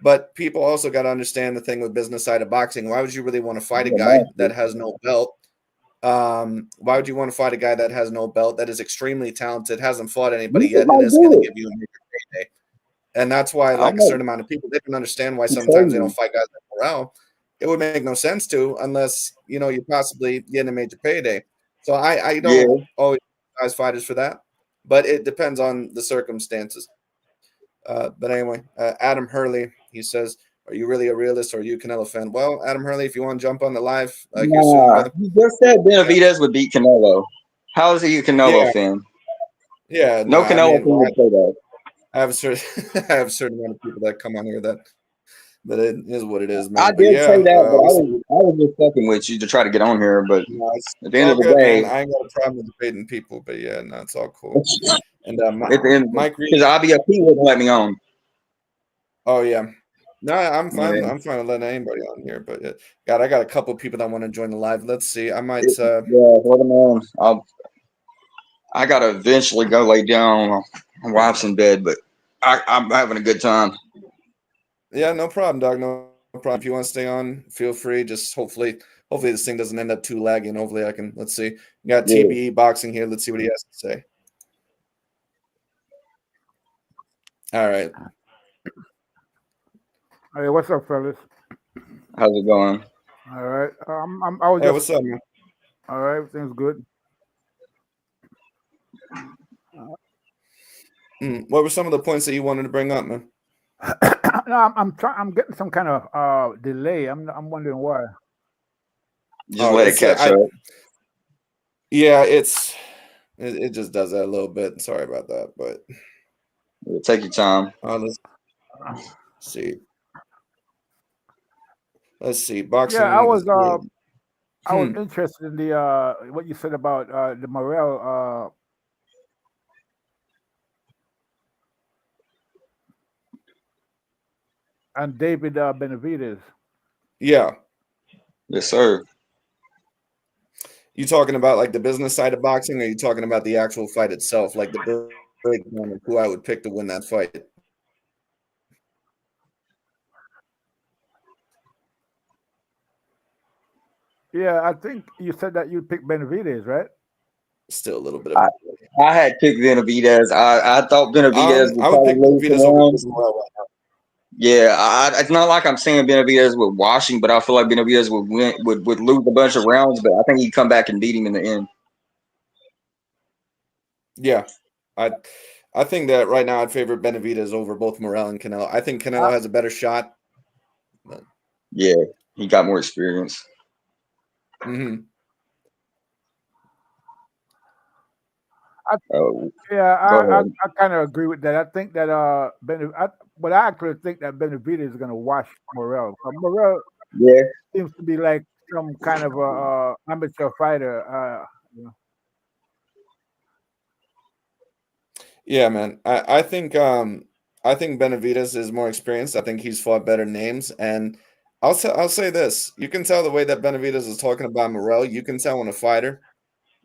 S1: But people also got to understand the thing with business side of boxing. Why would you really want to fight a
S2: he's a
S1: guy
S2: monster.
S1: that has no belt? Why would you want to fight a guy that has no belt, that is extremely talented, hasn't fought anybody
S2: Usyk
S1: yet, and
S2: might
S1: is going to
S2: do it.
S1: give you a major payday? And that's why,
S2: I don't
S1: like, a
S2: know.
S1: certain amount of people, they don't understand why
S2: He's
S1: sometimes they don't
S2: crazy.
S1: fight guys like Morale. It would make no sense to unless, you possibly get a major payday. So I don't
S2: Yeah.
S1: always advise fighters for that, but it depends on the circumstances. But anyway, Adam Hurley, he says, "Are you really a realist or are you a Canelo fan?" Well, Adam Hurley, if you want to jump on the live here soon,
S2: Nah,
S1: brother.
S2: he just said Benavidez would beat Canelo. How is he a Canelo
S1: Yeah,
S2: fan?
S1: yeah, no,
S2: No
S1: I
S2: Canelo
S1: mean,
S2: fan would say that.
S1: I have a certain, I have a certain amount of people that come on here that, but it is what it is,
S2: I
S1: man. But
S2: did say
S1: yeah,
S2: that, but
S1: we'll see.
S2: I was just fucking with you to try to get on here. But
S1: No, it's
S2: at the end
S1: all
S2: of the
S1: good, man.
S2: day,
S1: I ain't got a problem with debating people, but yeah, no, it's all cool. And
S2: at the end of
S1: Mike Reed,
S2: because IBFP wouldn't let me on.
S1: oh yeah, no, I'm fine.
S2: Yeah,
S1: I'm fine with letting anybody on here, but God, I got a couple people that want to join the live. Let's see. I might.
S2: yeah, let him on. I gotta eventually go lay down. My wife's in bed, but I'm having a good time.
S1: Yeah, no problem, dog. No problem. If you want to stay on, feel free. Just hopefully this thing doesn't end up too laggy, and hopefully I can. Let's see. We got
S2: Yeah.
S1: TBE boxing here. Let's see what he has to say. All right.
S3: Hey, what's up, fellas?
S2: How's it going?
S3: All right. I was
S1: Hey,
S3: just
S1: what's up, man?
S3: all right. Everything's good.
S1: What were some of the points that you wanted to bring up, man?
S3: No, I'm trying. I'm getting some kind of delay. I'm wondering why.
S2: Just
S1: Oh,
S2: let it catch up.
S1: Yeah, it just does that a little bit. Sorry about that, but
S2: Yeah, take your time.
S1: let's see. Let's see.
S3: Yeah,
S1: Boxing.
S3: I was interested in the what you said about the Morrell and David Benavidez.
S1: Yeah.
S2: Yes, sir.
S1: You talking about like the business side of boxing, or are you talking about the actual fight itself, like the breakdown of who I would pick to win that fight?
S3: Yeah, I think you said that you picked Benavidez, right?
S1: Still a little bit of a
S2: I had picked Benavidez. I thought Benavidez would
S1: I would
S2: probably
S1: pick
S2: lose
S1: Benavidez
S2: the
S1: over
S2: rounds.
S1: Morrell right now.
S2: Yeah, it's not like I'm saying Benavidez would wash him, but I feel like Benavidez would win, would lose a bunch of rounds, but I think he'd come back and beat him in the end.
S1: Yeah. I I think that right now I'd favor Benavidez over both Morrell and Canelo. I think
S3: I,
S1: Canelo has a better shot. But,
S2: Yeah, he got more experience.
S1: mhm.
S3: I
S2: Oh,
S3: yeah,
S2: go
S3: I
S2: ahead.
S3: kind of agree with that. I think that but I actually think that Benavidez is going to wash Morrell. Morrell
S2: Yeah,
S3: seems to be like some kind of a amateur fighter. You know.
S1: Yeah, man. I think Benavidez is more experienced. I think he's fought better names, and I'll say this: you can tell the way that Benavidez is talking about Morrell. You can tell when a fighter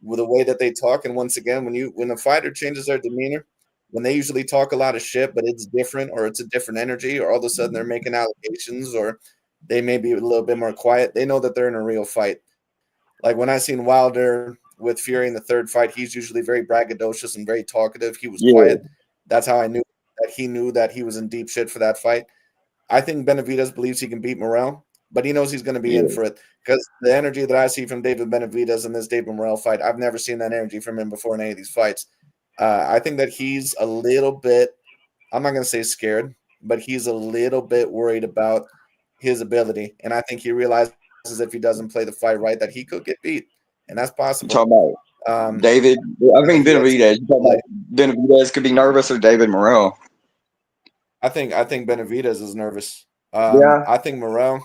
S1: with the way that they talk, and once again, when a fighter changes their demeanor, when they usually talk a lot of shit, but it's different or it's a different energy, or all of a sudden they're making allegations, or they may be a little bit more quiet. They know that they're in a real fight. Like when I seen Wilder with Fury in the third fight, he's usually very braggadocious and very talkative. He was
S2: yeah,
S1: quiet. That's how I knew that he was in deep shit for that fight. I think Benavidez believes he can beat Morrell, but he knows he's going to be in
S2: yeah.
S1: for it because the energy that I see from David Benavidez in this David Morrell fight, I've never seen that energy from him before in any of these fights. I think that he's a little bit, I'm not going to say scared, but he's a little bit worried about his ability. And I think he realizes if he doesn't play the fight right, that he could get beat. And that's
S2: You
S1: possible.
S2: talking about David? I
S1: But
S2: mean
S1: he has
S2: Benavidez. You talking
S1: like
S2: about Benavidez could be nervous or David Morrell?
S1: I think Benavidez is nervous.
S2: Yeah,
S1: I think Morrell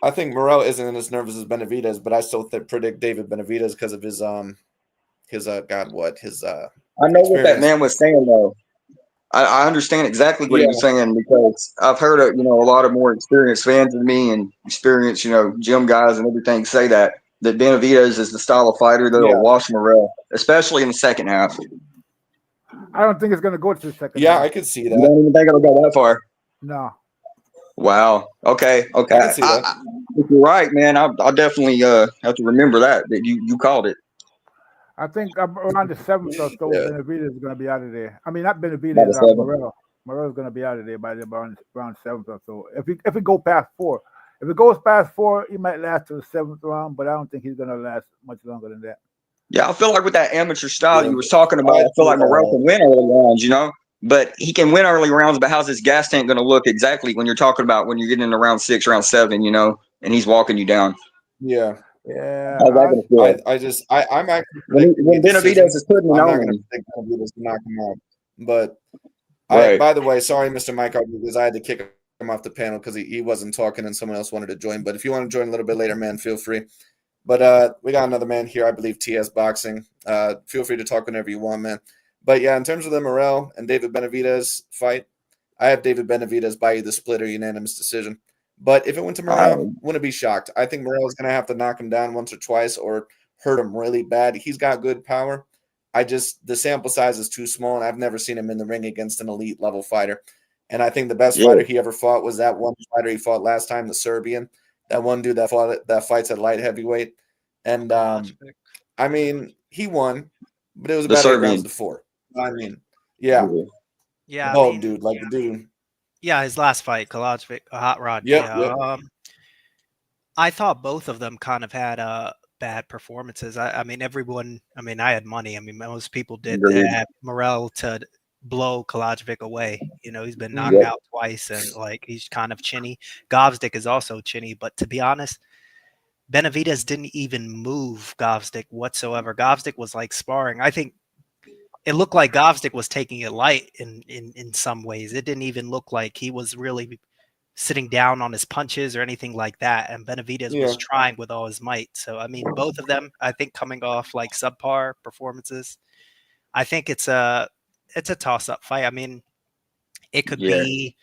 S1: isn't as nervous as Benavidez, but I still predict David Benavidez because of his
S2: I know what that
S1: experience.
S2: man was saying though. I understand exactly what he
S1: Yeah,
S2: was saying because I've heard a lot of more experienced fans than me and experienced gym guys and everything say that Benavidez is the style of fighter that'll
S1: yeah,
S2: wash Morrell, especially in the second half.
S3: I don't think it's going to go to the second
S1: yeah.
S3: half.
S1: I could see
S2: You
S1: that.
S2: don't even think it'll go that far?
S3: No,
S2: Wow. Okay.
S1: I could
S2: Okay.
S1: see that.
S2: If you're right, man, I'll definitely have to remember that you called it.
S3: I think around the seventh or so,
S1: Yeah,
S3: Benavidez is going to be out of there. I mean, not
S2: By
S3: Benavidez,
S2: the seventh.
S3: Morrell. Morrell's going to be out of there by the around seventh or so. If it go past four, if it goes past four, he might last to the seventh round, but I don't think he's going to last much longer than that.
S2: Yeah, I feel like with that amateur style
S1: yeah.
S2: you was talking about,
S1: I
S2: I feel
S1: think
S2: like Morrell can win early rounds. But he can win early rounds, but how's his gas tank going to look exactly when you're talking about when you're getting into round 6, round 7, and he's walking you down?
S1: yeah.
S3: Yeah,
S2: How's that going to feel?
S1: I'm actually predicting a
S2: When Benavidez
S1: decision.
S2: is putting it
S1: I'm
S2: on
S1: not going to
S2: him.
S1: predict Benavidez to knock him out, but
S2: Right.
S1: by the way, sorry, Mr. Mike, because I had to kick him off the panel because he wasn't talking and someone else wanted to join. But if you want to join a little bit later, man, feel free. But we got another man here, I believe, TS Boxing. Feel free to talk whenever you want, man. But yeah, in terms of the Morrell and David Benavidez fight, I have David Benavidez by the split or unanimous decision. But if it went to Morrell,
S2: I,
S1: wouldn't be shocked. I think Morrell is going to have to knock him down once or twice or hurt him really bad. He's got good power. the sample size is too small, and I've never seen him in the ring against an elite level fighter. And I think the best fighter he ever fought was that one fighter he fought last time, the Serbian, that one dude that fights at light heavyweight. And I mean, he won, but it was about 8 rounds to 4. I mean, yeah, bald dude, like the dude.
S4: Yeah, his last fight, Kalajic, Hot Rod.
S1: Yep.
S4: I thought both of them kind of had bad performances. I mean, everyone. I mean, I had money. I mean, most people did. They had Morrell to blow Kalajic away. You know, he's been knocked out twice, and like he's kind of chinny. Gvozdyk is also chinny, but to be honest, Benavidez didn't even move Gvozdyk whatsoever. Gvozdyk was like sparring. I think it looked like Gvozdyk was taking it light in some ways. It didn't even look like he was really sitting down on his punches or anything like that. And Benavidez was trying with all his might. So, I mean, both of them, I think, coming off like subpar performances. I think it's a toss-up fight. I mean, it could be.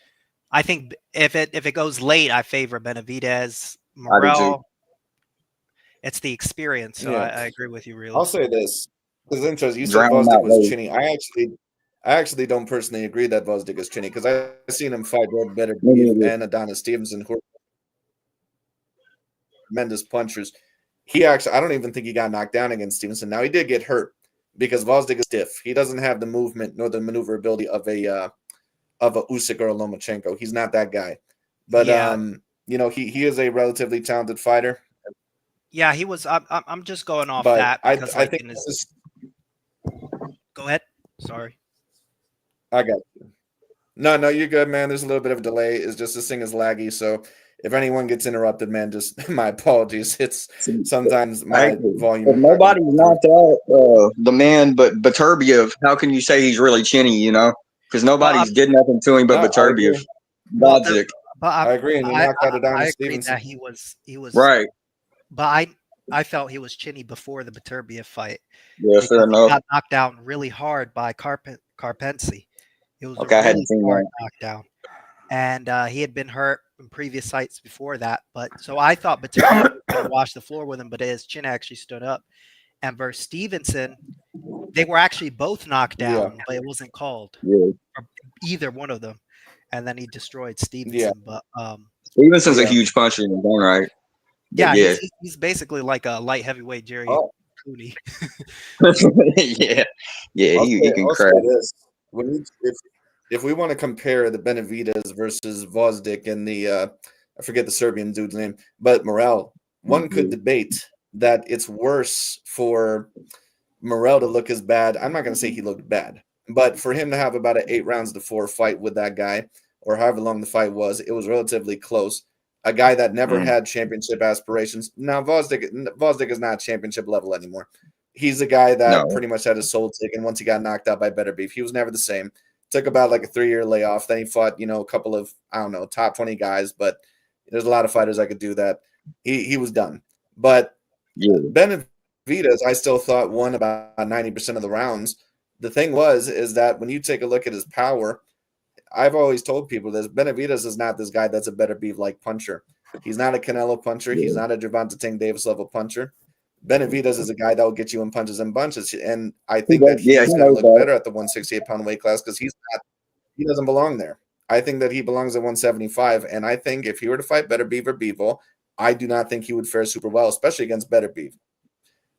S4: I think if it goes late, I favor Benavidez. Morrell. It's the experience. So I agree with you, really.
S1: I'll say this. Because it's interesting. You said Gvozdyk was chinny. I actually don't personally agree that Gvozdyk is chinny, because I've seen him fight Benavidez and Adonis Stevenson, who are tremendous punchers. I don't even think he got knocked down against Stevenson. Now, he did get hurt because Gvozdyk is stiff. He doesn't have the movement nor the maneuverability of a Usyk or a Lomachenko. He's not that guy. But you know, he is a relatively talented fighter.
S4: Yeah, he was. I'm just going off that because
S1: I think
S4: Go ahead. Sorry.
S1: I got you. No, you're good, man. There's a little bit of a delay. It's just this thing is laggy, so if anyone gets interrupted, man, just my apologies. It's sometimes my volume.
S2: If nobody's knocked out the man but Beterbiev, how can you say he's really chinny, you know? Because nobody's did nothing to him but Beterbiev. Gvozdyk.
S1: I agree, and he knocked out Adonis Stevenson.
S4: That he was
S2: right.
S4: But I felt he was chinny before the Beterbiev fight.
S2: Yeah, fair enough.
S4: He got knocked down really hard by Carpensi. It was a really hard knockdown. And he had been hurt in previous fights before that. But so I thought Beterbiev was going to wash the floor with him, but his chin actually stood up. And versus Stevenson, they were actually both knocked down, but it wasn't called for either one of them. And then he destroyed Stevenson. But
S2: Stevenson's a huge puncher in his own right.
S4: Yeah, he's basically like a light heavyweight Jerry Cooney.
S2: He can crack.
S1: If we want to compare the Benavidez versus Gvozdyk and the I forget the Serbian dude's name, but Morrell, one could debate that it's worse for Morrell to look as bad. I'm not going to say he looked bad, but for him to have about an 8 rounds to 4 fight with that guy, or however long the fight was, it was relatively close. A guy that never had championship aspirations. Now, Gvozdyk is not championship level anymore. He's a guy that pretty much had his soul taken once he got knocked out by Beterbiev. He was never the same. Took about like a 3-year layoff. Then he fought, a couple of, top 20 guys. But there's a lot of fighters that could do that. He was done. But Benavidez, I still thought, won about 90% of the rounds. The thing is that when you take a look at his power, I've always told people this: Benavidez is not this guy that's a Beterbiev-like puncher. He's not a Canelo puncher. He's not a Gervonta Tank Davis level puncher. Benavidez is a guy that will get you in punches and bunches, and I think that he's going to look better at the 168-pound weight class because he doesn't belong there. I think that he belongs at 175, and I think if he were to fight Beterbiev or Bivol, I do not think he would fare super well, especially against Beterbiev.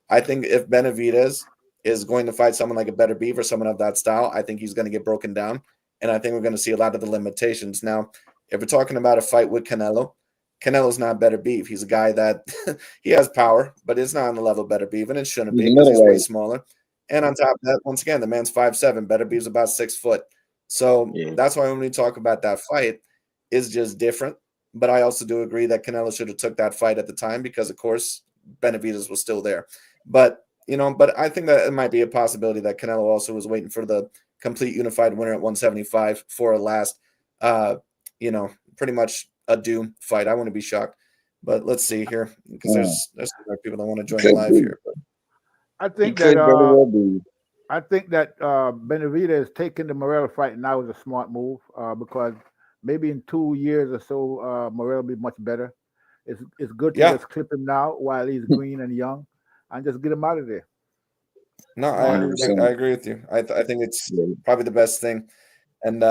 S1: I think if Benavidez is going to fight someone like a Beterbiev or someone of that style, I think he's going to get broken down. And I think we're going to see a lot of the limitations. Now, if we're talking about a fight with Canelo's not Beterbiev. He's a guy that he has power, but it's not on the level of Beterbiev, and it shouldn't be because he's way smaller. And on top of that, once again, the man's 5'7". Beterbiev's about 6 foot. So that's why when we talk about that fight, it's just different. But I also do agree that Canelo should have took that fight at the time because, of course, Benavidez was still there. But I think that it might be a possibility that Canelo also was waiting for the complete unified winner at 175 for a last, pretty much a doom fight. I wouldn't be shocked. But let's see here because there's people that want to join the live here. But
S3: I think that Benavidez taking the Morrell fight now is a smart move because maybe in 2 years or so, Morrell will be much better. It's good to just clip him now while he's green and young and just get him out of there.
S1: No, I agree.
S2: 100%.
S1: I agree with you. I think it's
S2: Yeah.
S1: probably the best thing. And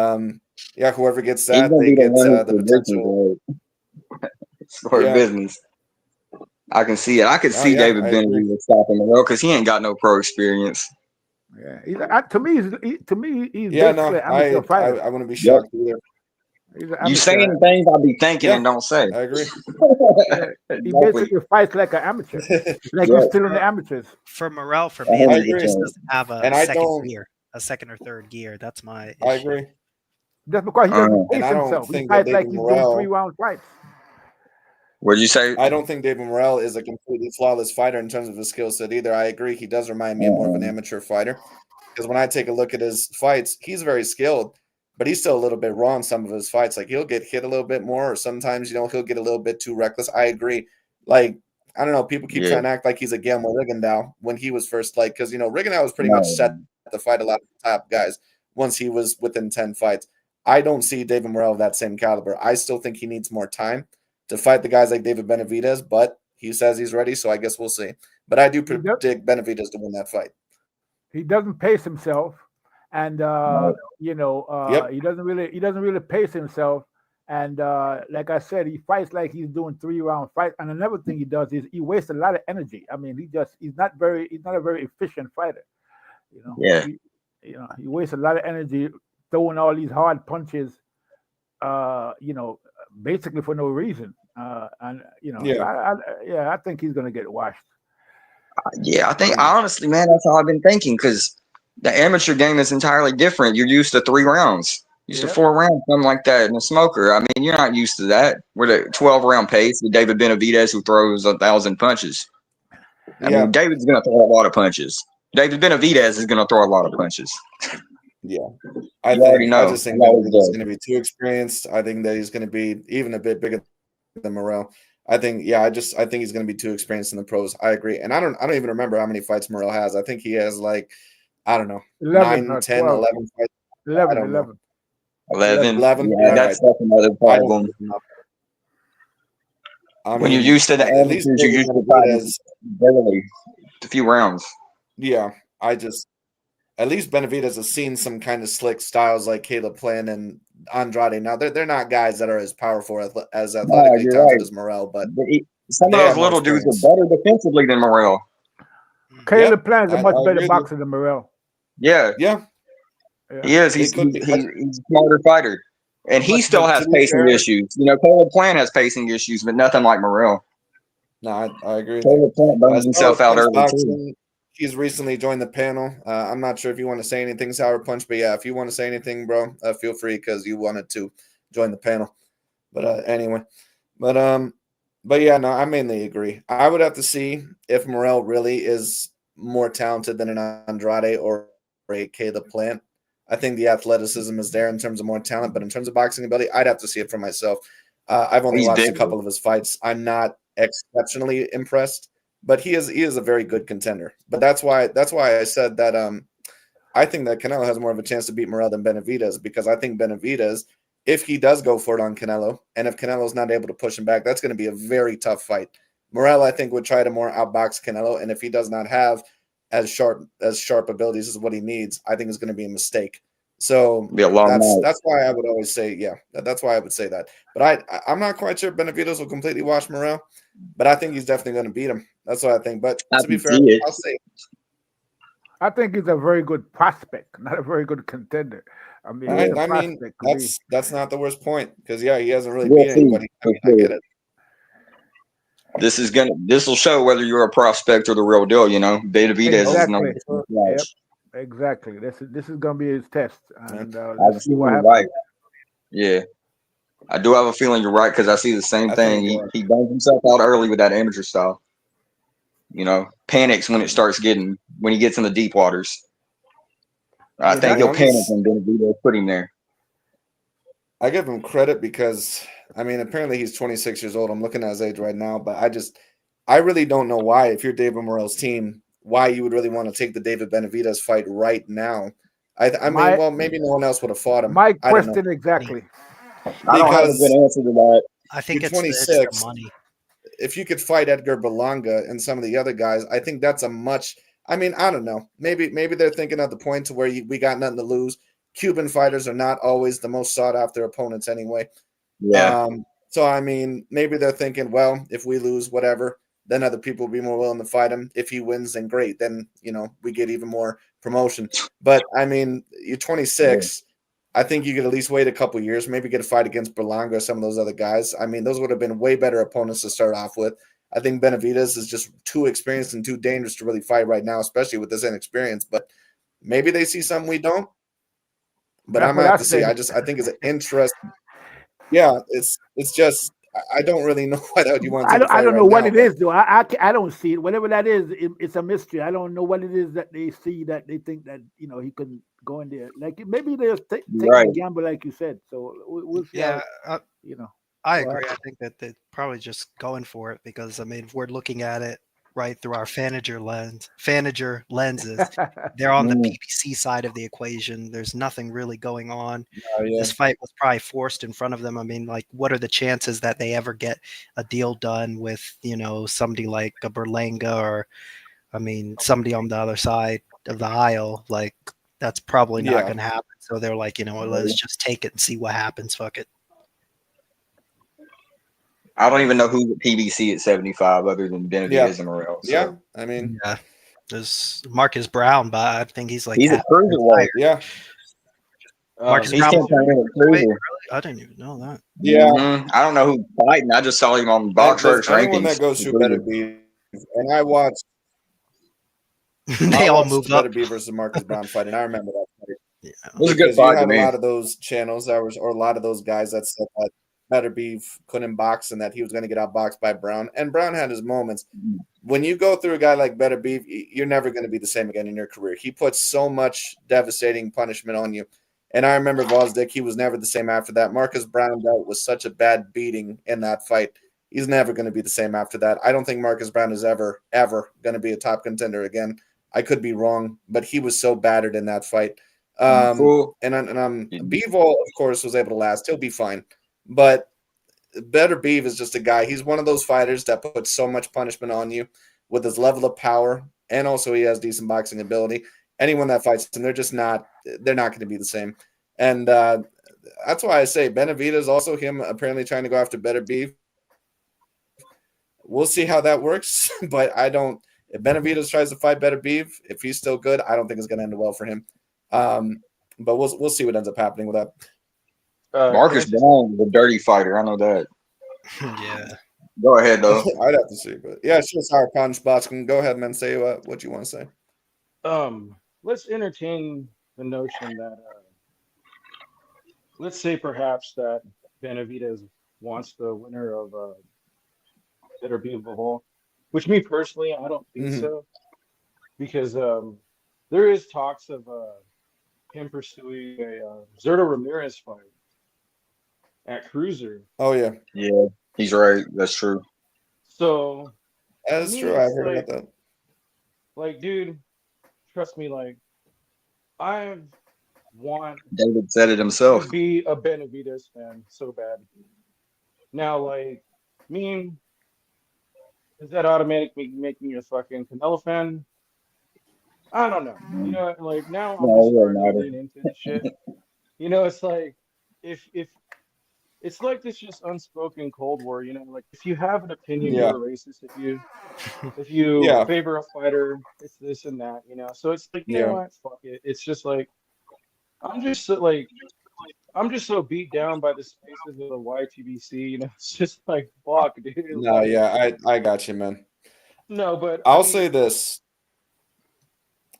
S1: yeah, whoever gets
S2: He's
S1: that,
S2: gonna
S1: they
S2: be the
S1: get
S2: one
S1: the
S2: for business,
S1: potential.
S2: right? For
S1: Yeah.
S2: business. I can see it. I could
S1: Oh
S2: see
S1: yeah,
S2: David
S1: I agree.
S2: Benavidez stopping Morrell because he ain't got no pro experience.
S3: Yeah, to me, he's
S1: Yeah,
S3: basically
S1: no,
S3: an amateur fighter.
S1: I wouldn't be
S2: Yep.
S1: shocked either.
S3: He's an
S2: You
S3: amateur.
S2: saying things I be thinking
S1: Yeah,
S2: and don't say.
S1: I agree.
S3: Yeah, he
S2: Exactly.
S3: basically fights like an amateur, like
S2: Yeah.
S3: he's still in the amateurs.
S4: For Morrell, for me,
S1: I
S4: like, he
S1: agree.
S4: just doesn't have a
S1: And I
S4: second
S1: don't.
S4: gear, a second or third gear. That's my
S1: I
S4: issue.
S1: agree.
S3: Just because he doesn't
S1: And
S3: pace
S1: I don't
S3: himself, he
S1: think that
S3: fights like
S1: David
S3: he's doing
S1: Morrell.
S3: 3-round fights.
S2: What'd you say?
S1: I don't think David Morrell is a completely flawless fighter in terms of his skill set either. I agree. He does remind me more of an amateur fighter. Because when I take a look at his fights, he's very skilled, but he's still a little bit raw in some of his fights. Like he'll get hit a little bit more, or sometimes, he'll get a little bit too reckless. I agree. Like, I don't know, people keep
S2: Yeah.
S1: trying to act like he's a Guillermo Rigondeaux when he was first, like, because, Rigondeaux was pretty much
S2: No.
S1: set to fight a lot of the top guys once he was within 10 fights. I don't see David Morrell of that same caliber. I still think he needs more time to fight the guys like David Benavidez, but he says he's ready, so I guess we'll see. But I do predict Benavidez to win that fight.
S3: He doesn't pace himself, and
S2: No.
S1: Yep.
S3: he doesn't really pace himself. And like I said, he fights like he's doing 3-round fights. And another thing he does is he wastes a lot of energy. I mean, he's not a very efficient fighter.
S2: Yeah.
S3: He wastes a lot of energy throwing all these hard punches. Basically for no reason. And
S1: Yeah.
S3: I think he's gonna get washed.
S2: Yeah, honestly, man, that's all I've been thinking because the amateur game is entirely different. You're used to 3 rounds, used to 4 rounds, something like that in a smoker. I mean, you're not used to that. We're the 12-round pace with David Benavidez who throws 1,000 punches. I mean, David's going to throw a lot of punches. David Benavidez is going to throw a lot of punches.
S1: Yeah.
S2: I
S1: just think that he's going to be too experienced. I think that he's going to be even a bit bigger than Morrell. I think he's going to be too experienced in the pros. I agree. And I don't even remember how many fights Morrell has. I think he has like, I don't know,
S3: 11
S1: 9, 10, 11 fights.
S3: 11.
S2: 11. Yeah,
S1: Yeah,
S2: that's another problem. When you're used to the amateurs, you're used to fighting barely a few rounds.
S1: Yeah, at least Benavidez has seen some kind of slick styles like Caleb Plant and Andrade. Now they're not guys that are as powerful as athletically talented as Morrell, but
S2: some of those little dudes are better defensively than Morrell.
S3: Caleb Plant is a much better boxer than Morrell.
S2: Yeah. He is. He's a smarter fighter, and he still has pacing issues. Caleb Plant has pacing issues, but nothing like Morrell.
S1: No, I agree.
S2: Caleb Plant burns himself out early too.
S1: He's recently joined the panel. I'm not sure if you want to say anything, Sour Punch, but yeah, if you want to say anything, bro, feel free because you wanted to join the panel. But anyway, but yeah, no, I mainly agree. I would have to see if Morrell really is more talented than an Andrade or a Caleb Plant. I think the athleticism is there in terms of more talent, but in terms of boxing ability, I'd have to see it for myself. I've only watched a couple of his fights. I'm not exceptionally impressed. But he is a very good contender. But that's why I said that I think that Canelo has more of a chance to beat Morrell than Benavidez, because I think Benavidez, if he does go for it on Canelo, and if Canelo's not able to push him back, that's going to be a very tough fight. Morrell, I think, would try to more outbox Canelo, and if he does not have as sharp abilities as what he needs, I think it's going to be a mistake. So that's why I would always say, that's why I would say that. But I'm not quite sure Benavidez will completely wash Morrell, but I think he's definitely going to beat him. That's what I think. But to be fair, I'll say
S3: I think he's a very good prospect, not a very good contender. I mean,
S1: that's not the worst point because he hasn't really beat anybody. I get it.
S2: This will show whether you're a prospect or the real deal. Benavidez is number 2.
S3: Exactly. This is going to be his test, and
S2: let's see what happens. Right. Yeah, I do have a feeling you're right because I see the same thing. He burns himself out early with that amateur style. Panics when he gets in the deep waters. I think he'll panic when Benavidez put him there.
S1: I give him credit because, I mean, apparently he's 26 years old. I'm looking at his age right now, but I really don't know why, if you're David Morrell's team, why you would really want to take the David Benavidez fight right now. Well, maybe no one else would have fought him.
S3: My question exactly.
S2: I don't have a good answer to that.
S4: I think
S1: you're
S4: 26. It's the money.
S1: If you could fight Edgar Berlanga and some of the other guys, I think that's a much I mean, I don't know. Maybe they're thinking at the point to where we got nothing to lose. Cuban fighters are not always the most sought after opponents anyway.
S2: Yeah.
S1: So I mean, maybe they're thinking, well, if we lose, whatever, then other people will be more willing to fight him. If he wins, then great. Then we get even more promotion. But I mean, you're 26. I think you could at least wait a couple years, maybe get a fight against Berlanga or some of those other guys. I mean, those would have been way better opponents to start off with. I think Benavidez is just too experienced and too dangerous to really fight right now, especially with this inexperience. But maybe they see something we don't. But
S3: That's
S1: I'm
S3: what
S1: gonna
S3: I
S1: have to see.
S3: think.
S1: I think it's an interesting. Yeah, it's just I don't really know what you want to take the
S3: I
S1: fight
S3: don't
S1: right
S3: know what
S1: now.
S3: it is though. I don't see it. Whatever that is, it's a mystery. I don't know what it is that they see that they think that he couldn't go in there. Like maybe they're taking
S2: Right.
S3: a gamble, like you said. So we'll see.
S4: Yeah,
S3: How, you know.
S4: I
S3: Well,
S4: agree. I think that they're probably just going for it because I mean, if we're looking at it right through our Fanager lenses, they're on the
S2: Mm.
S4: PBC side of the equation. There's nothing really going on.
S1: Oh, yeah.
S4: This fight was probably forced in front of them. I mean, like, what are the chances that they ever get a deal done with, somebody like a Berlanga or, I mean, somebody on the other side of the aisle? Like, that's probably not
S1: Yeah.
S4: going to happen. So they're like, let's just take it and see what happens. Fuck it.
S2: I don't even know who's at PBC at 75 other than Benavidez and Morrell. So.
S1: Yeah, I mean,
S4: Yeah, there's Marcus Brown, but I think he's like
S2: He's a cruiserweight.
S1: yeah,
S4: Marcus
S2: He's
S4: Brown.
S2: 10 pounds in a
S4: Wait,
S2: cruiser.
S4: really? I didn't even know that.
S1: yeah.
S2: Mhm. I don't know who's fighting. I just saw him on BoxRec
S1: Anyone
S2: rankings.
S1: that goes through Better Beef, and I watched.
S4: They
S1: I
S4: all
S1: watched
S4: moved
S1: the Better
S4: up.
S1: Beef versus Marcus Brown fight, and I remember that fight.
S4: Yeah.
S2: It was a good
S1: Because you
S2: fight to
S1: have a
S2: me.
S1: lot of those channels or a lot of those guys that said that Better Beef couldn't box and that he was going to get outboxed by Brown. And Brown had his moments. When you go through a guy like Better Beef, you're never going to be the same again in your career. He puts so much devastating punishment on you. And I remember Vosdick, he was never the same after that. Marcus Brown dealt with such a bad beating in that fight. He's never going to be the same after that. I don't think Marcus Brown is ever going to be a top contender again. I could be wrong, but he was so battered in that fight.
S2: Cool.
S1: And Bivol, of course, was able to last. He'll be fine. But Better Beef is just a guy. He's one of those fighters that puts so much punishment on you with his level of power, and also he has decent boxing ability. Anyone that fights him, they're not going to be the same. And that's why I say Benavidez, also him apparently trying to go after Better Beef. We'll see how that works, but if Benavidez tries to fight Better Beef, if he's still good, I don't think it's going to end well for him. But we'll see what ends up happening with that.
S2: Marcus Brown is a dirty fighter. I know that.
S4: Yeah.
S2: Go ahead, though.
S1: I'd have to see, but yeah, it's just our punch boxing. Go ahead, man. Say what you want to say.
S5: Let's entertain the notion that let's say perhaps that Benavidez wants the winner of Better Be Bivol, which me personally, I don't think so, because there is talks of him pursuing a Zerto Ramirez fight at Cruiser.
S1: Oh yeah,
S2: Yeah, he's right. That's true.
S5: So
S1: that's true. I've heard about that.
S5: Like, dude, trust me. Like, I want
S2: David said it himself.
S5: to be a Benavidez fan so bad. Now, like, does that automatically make me a fucking Canelo fan? I don't know. You know, like now I'm just starting to lean into the shit. You know, it's like if it's like this just unspoken Cold War. You know, like if you have an opinion, you're a racist. If you favor a fighter, it's this and that. You know, so it's like you know what? Fuck it. It's just like I'm just so beat down by the spaces of the YTBC. You know, it's just like fuck, dude.
S1: No,
S5: like,
S1: yeah, I got you, man.
S5: No, but
S1: I'll say this.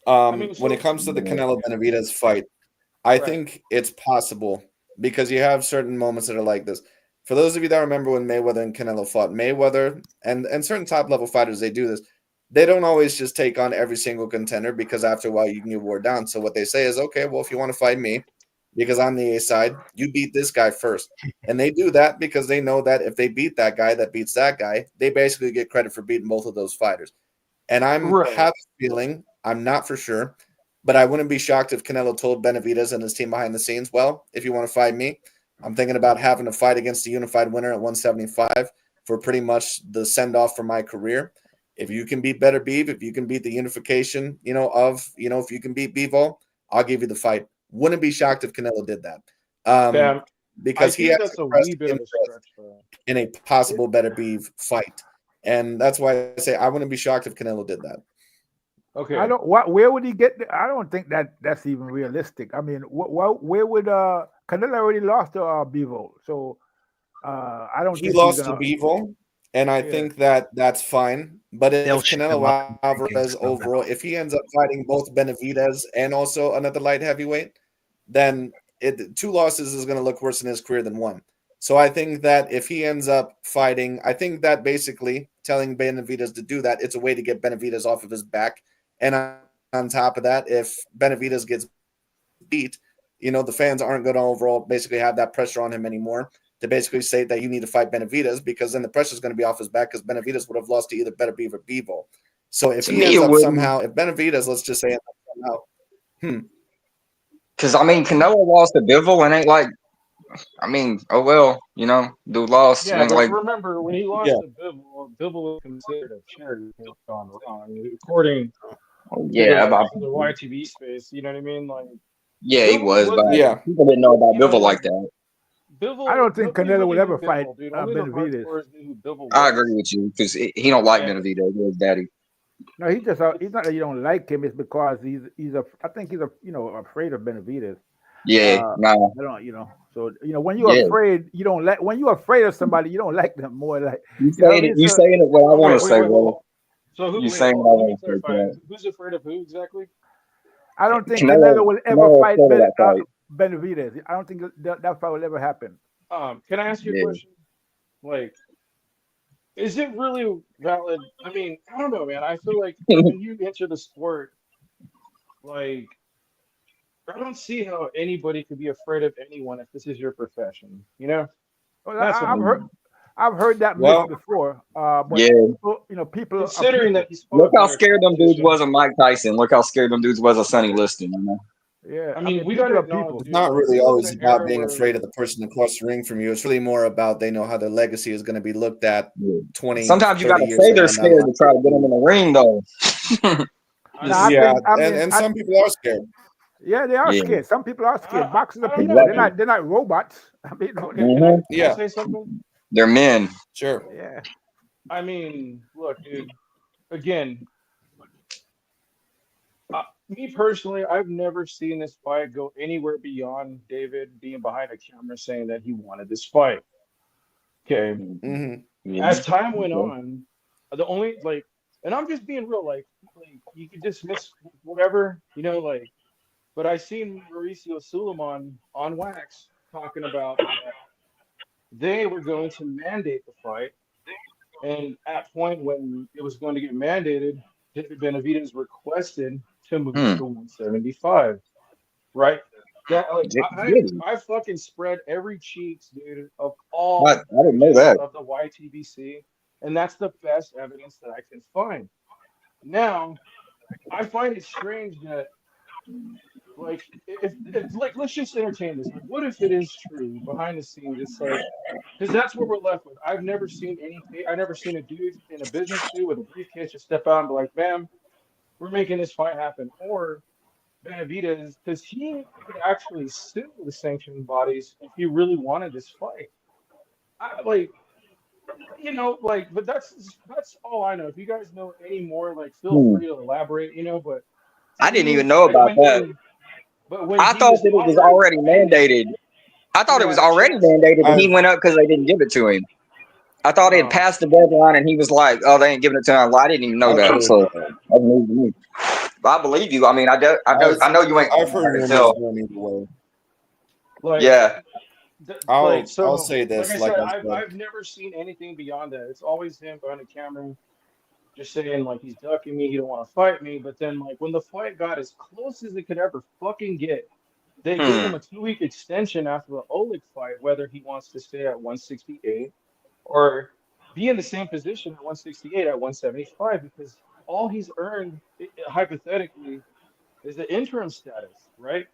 S1: When it comes to the Canelo Benavidez fight, I think it's possible because you have certain moments that are like this. For those of you that remember when Mayweather and Canelo fought, Mayweather and certain top level fighters, they do this. They don't always just take on every single contender because after a while you can get wore down. So what they say is, okay, well, if you want to fight me, because I'm the A side, you beat this guy first. And they do that because they know that if they beat that guy that beats that guy, they basically get credit for beating both of those fighters. And have a feeling, I'm not for sure, but I wouldn't be shocked if Canelo told Benavidez and his team behind the scenes, well, if you want to fight me, I'm thinking about having a fight against the unified winner at 175 for pretty much the send-off for my career. if you can beat Better Beef, if you can beat the unification, if you can beat Bivol, I'll give you the fight. Wouldn't be shocked if Canelo did that.
S5: Bam. I
S1: Because he
S5: think
S1: has
S5: that's a
S1: expressed
S5: wee bit of a
S1: interest
S5: stretch, though.
S1: in a possible Better Beef fight. And that's why I say I wouldn't be shocked if Canelo did that.
S5: Okay.
S3: I don't. Where would he get? I don't think that's even realistic. I mean, where would Canelo already lost to Bivol, so I don't
S1: He
S3: think
S1: lost
S3: he's
S1: to
S3: gonna.
S1: Bivol, and I
S3: Yeah.
S1: think that's fine. But
S4: They'll
S1: if
S4: ship
S1: Canelo
S4: him up in rankings
S1: Alvarez
S4: somehow.
S1: overall, if he ends up fighting both Benavidez and also another light heavyweight, then 2 losses is going to look worse in his career than 1. So I think that if he ends up fighting, I think that basically telling Benavidez to do that, it's a way to get Benavidez off of his back. And on top of that, if Benavidez gets beat, the fans aren't going to overall basically have that pressure on him anymore to basically say that you need to fight Benavidez, because then the pressure is going to be off his back because Benavidez would have lost to either Better Beef or Bivol. So if he ends up somehow, if Benavidez, let's just say somehow,
S2: Because I mean, Canelo lost to Bivol and ain't like, I mean, oh well, dude lost.
S5: Yeah,
S2: Ain't
S5: but
S2: like,
S5: remember when he lost to Bivol was considered a charity gone wrong, according to
S2: yeah,
S5: the YTV space. You know what I mean? Like,
S2: yeah, he
S5: Bivol
S2: was, but
S1: yeah,
S2: people didn't know about Bivol like that.
S5: Bivol.
S3: I don't think
S5: Nobody
S3: Canelo
S5: really
S3: would
S5: knew
S3: ever fight
S5: Bivol, dude. Only the
S3: Benavidez.
S5: hardcores knew who Bivol was.
S2: I agree with you because he don't like Benavidez, his daddy.
S3: No, he's not that you don't like him. It's because I think he's afraid of Benavidez.
S2: Yeah, nah.
S3: I don't. So when you're afraid, you don't like. When you're afraid of somebody, you don't like them more. Like
S2: you saying it. You saying it. What I want to say, bro.
S5: So who?
S2: You
S5: Wait,
S2: saying
S5: let
S2: what I
S5: me
S2: want to
S5: clarify.
S2: say?
S5: Who's afraid of who exactly?
S3: I don't think Canelo will ever fight
S2: fight.
S3: Benavidez. I don't think that fight will ever happen.
S5: Can I ask you a question? Like, is it really valid? I mean, I don't know, man. I feel like when you enter the sport, like, I don't see how anybody could be afraid of anyone if this is your profession. Well,
S3: I've heard that myth before. But people
S5: considering that he's
S2: look how scared them dudes was of Mike Tyson. Look how scared them dudes was of Sonny Liston.
S3: Yeah,
S5: I mean we got to people.
S1: It's not really always about being afraid of the person across the ring from you. It's really more about they know how their legacy is going to be looked at 20,
S2: sometimes you got to
S1: years
S2: say they're scared to try to get them in the ring, though.
S1: And some people are scared.
S3: Yeah, they are scared. Some people are scared. Boxers are people. They're not robots. I mean,
S5: can I say something?
S2: They're men.
S1: Sure.
S3: Yeah.
S5: I mean, look, dude. Again, me personally, I've never seen this fight go anywhere beyond David being behind a camera saying that he wanted this fight. Okay.
S1: Mm-hmm.
S5: As time went on, the only and I'm just being real, like you could dismiss whatever, but I seen Mauricio Suleiman on Wax talking about that they were going to mandate the fight, and at point when it was going to get mandated, David Benavidez requested to move to 175, right? That I fucking spread every cheeks, dude, of all
S2: I didn't know that.
S5: of the YTBC, and that's the best evidence that I can find. Now, I find it strange that, if let's just entertain this. Like, what if it is true behind the scenes? It's like, because that's what we're left with. I've never seen a dude in a business suit with a briefcase just step out and be like, "Bam, we're making this fight happen." Or Benavidez, because he could actually sue the sanctioning bodies if he really wanted this fight. But that's all I know. If you guys know any more, feel free to elaborate. But
S2: I didn't even know about that.
S5: But when
S2: I thought that it was already mandated. I thought it was already mandated, and he went up because they didn't give it to him. I thought it had passed the deadline, and he was like, "Oh, they ain't giving it to him." Well, I didn't even know that. So that's news to me. But I believe you. I mean, I know you ain't.
S1: I've heard rumors going either way.
S2: Yeah.
S1: I'll say this.
S5: Like I said, I've never seen anything beyond that. It's always him behind the camera, just saying he's ducking me, he don't want to fight me. But then when the fight got as close as it could ever fucking get, they gave him a 2-week extension after the Oleg fight, whether he wants to stay at 168 or be in the same position at 168 at 175, because all he's earned hypothetically is the interim status, right?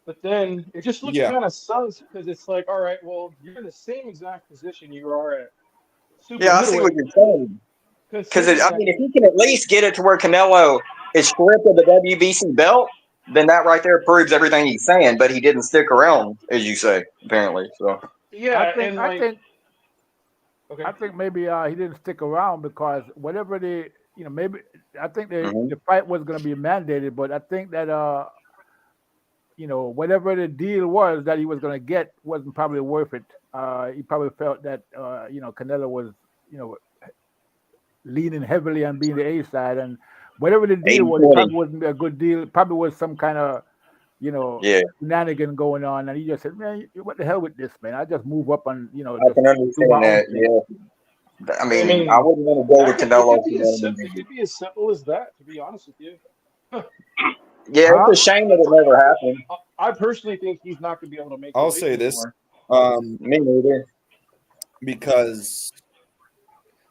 S5: But then it just looks kind of sus because it's like, all right, well, you're in the same exact position you are at super
S2: I see what you're saying. Because I mean, if he can at least get it to where Canelo is stripped of the WBC belt, then that right there proves everything he's saying. But he didn't stick around, as you say, apparently. So
S5: yeah,
S3: I think maybe he didn't stick around because whatever maybe I think
S2: Mhm.
S3: the fight was going to be mandated, but I think that whatever the deal was that he was going to get wasn't probably worth it. He probably felt that Canelo was leaning heavily on being the A side, and whatever the deal was, it probably wasn't a good deal. It probably was some kind of shenanigan going on, and he just said, "Man, what the hell with this, man? I just move up and
S2: I can understand that. Yeah, I mean, I wouldn't want to go with Canelo.
S5: It could be as simple as that, to be honest with you.
S2: Yeah, it's a shame that it never happened.
S5: I personally think he's not going to be able to make.
S1: I'll say this.
S2: Me neither.
S1: Because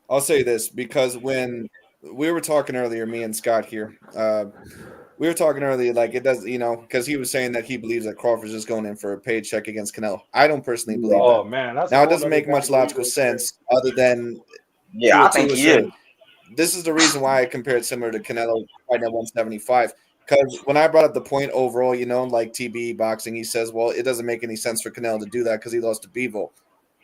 S1: I'll say this, because when we were talking earlier, me and Scott here, we were talking earlier, like it does, because he was saying that he believes that Crawford's just going in for a paycheck against Canelo. I don't personally believe that.
S5: Oh man, that's
S1: now it doesn't make much logical sense other than
S2: I think he is.
S1: This is the reason why I compared similar to Canelo fighting at 175. Because when I brought up the point overall, like TBE boxing, he says, well, it doesn't make any sense for Canelo to do that because he lost to Bivol.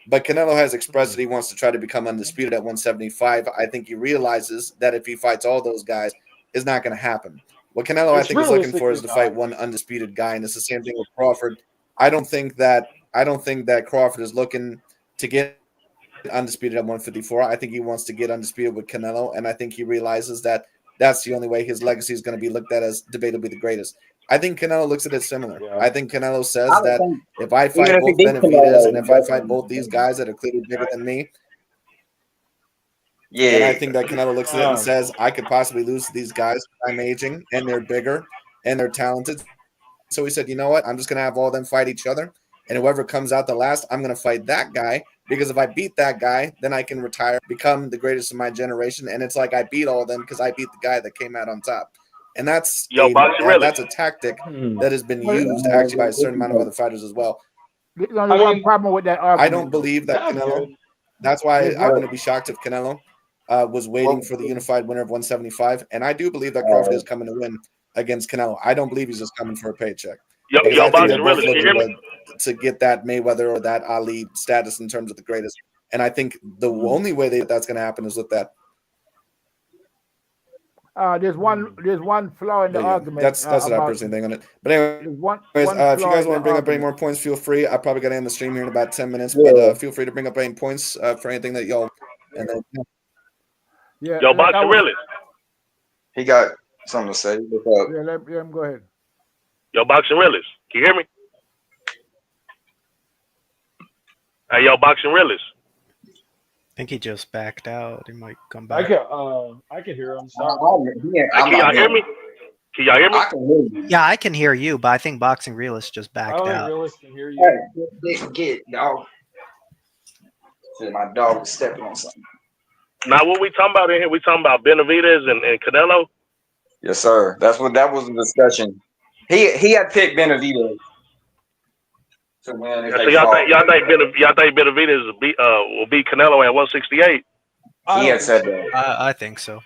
S1: But Canelo has expressed that he wants to try to become undisputed at 175. I think he realizes that if he fights all those guys, it's not going to happen. What Canelo, I think, is looking for is to fight one undisputed guy, and it's the same thing with Crawford. I don't think that Crawford is looking to get undisputed at 154. I think he wants to get undisputed with Canelo, and I think he realizes that that's the only way his legacy is going to be looked at as debatably the greatest. I think Canelo looks at it similar. Yeah. I think Canelo says that if I fight both Benavidez and if I fight both these guys that are clearly bigger than me, and I think that Canelo looks at it and says, I could possibly lose to these guys. I'm aging, and they're bigger, and they're talented. So he said, you know what? I'm just going to have all of them fight each other, and whoever comes out the last, I'm going to fight that guy, because if I beat that guy, then I can retire, become the greatest of my generation, and it's like I beat all of them because I beat the guy that came out on top. And that's a tactic that has been used actually by a certain amount of other fighters as well.
S3: There's only one problem with that argument.
S1: I don't believe that Canelo. That's why I'm going to be shocked if Canelo was waiting for the unified winner of 175. And I do believe that Crawford is coming to win against Canelo. I don't believe he's just coming for a paycheck. I think they're both looking to get that Mayweather or that Ali status in terms of the greatest. And I think the only way that's going to happen is with that.
S3: There's one flaw in the argument.
S1: That's what I personally think on it. But anyways, if you guys want to bring up any more points, feel free. I probably got to end the stream here in about 10 minutes, but feel free to bring up any points for anything that y'all. And then,
S6: Yo, Boxing Realist.
S2: He got something to say.
S3: Let him go ahead.
S6: Yo, Boxing Realist. Can you hear me? Hey, yo, Boxing Realist.
S4: I think he just backed out. He might come back.
S5: I can hear him. Sorry.
S6: Can y'all hear me? Can y'all hear me?
S2: I can hear you.
S4: Yeah, I can hear you, but I think Boxing Realist just backed out.
S5: Realist can hear you.
S2: Hey, get dog. My dog was stepping on something.
S6: Now, what we talking about in here? We talking about Benavidez and Canelo?
S2: Yes, sir. That was the discussion. He had picked Benavidez to win.
S6: So y'all think Benavidez will beat Canelo at 168?
S2: He had said that.
S4: I think so.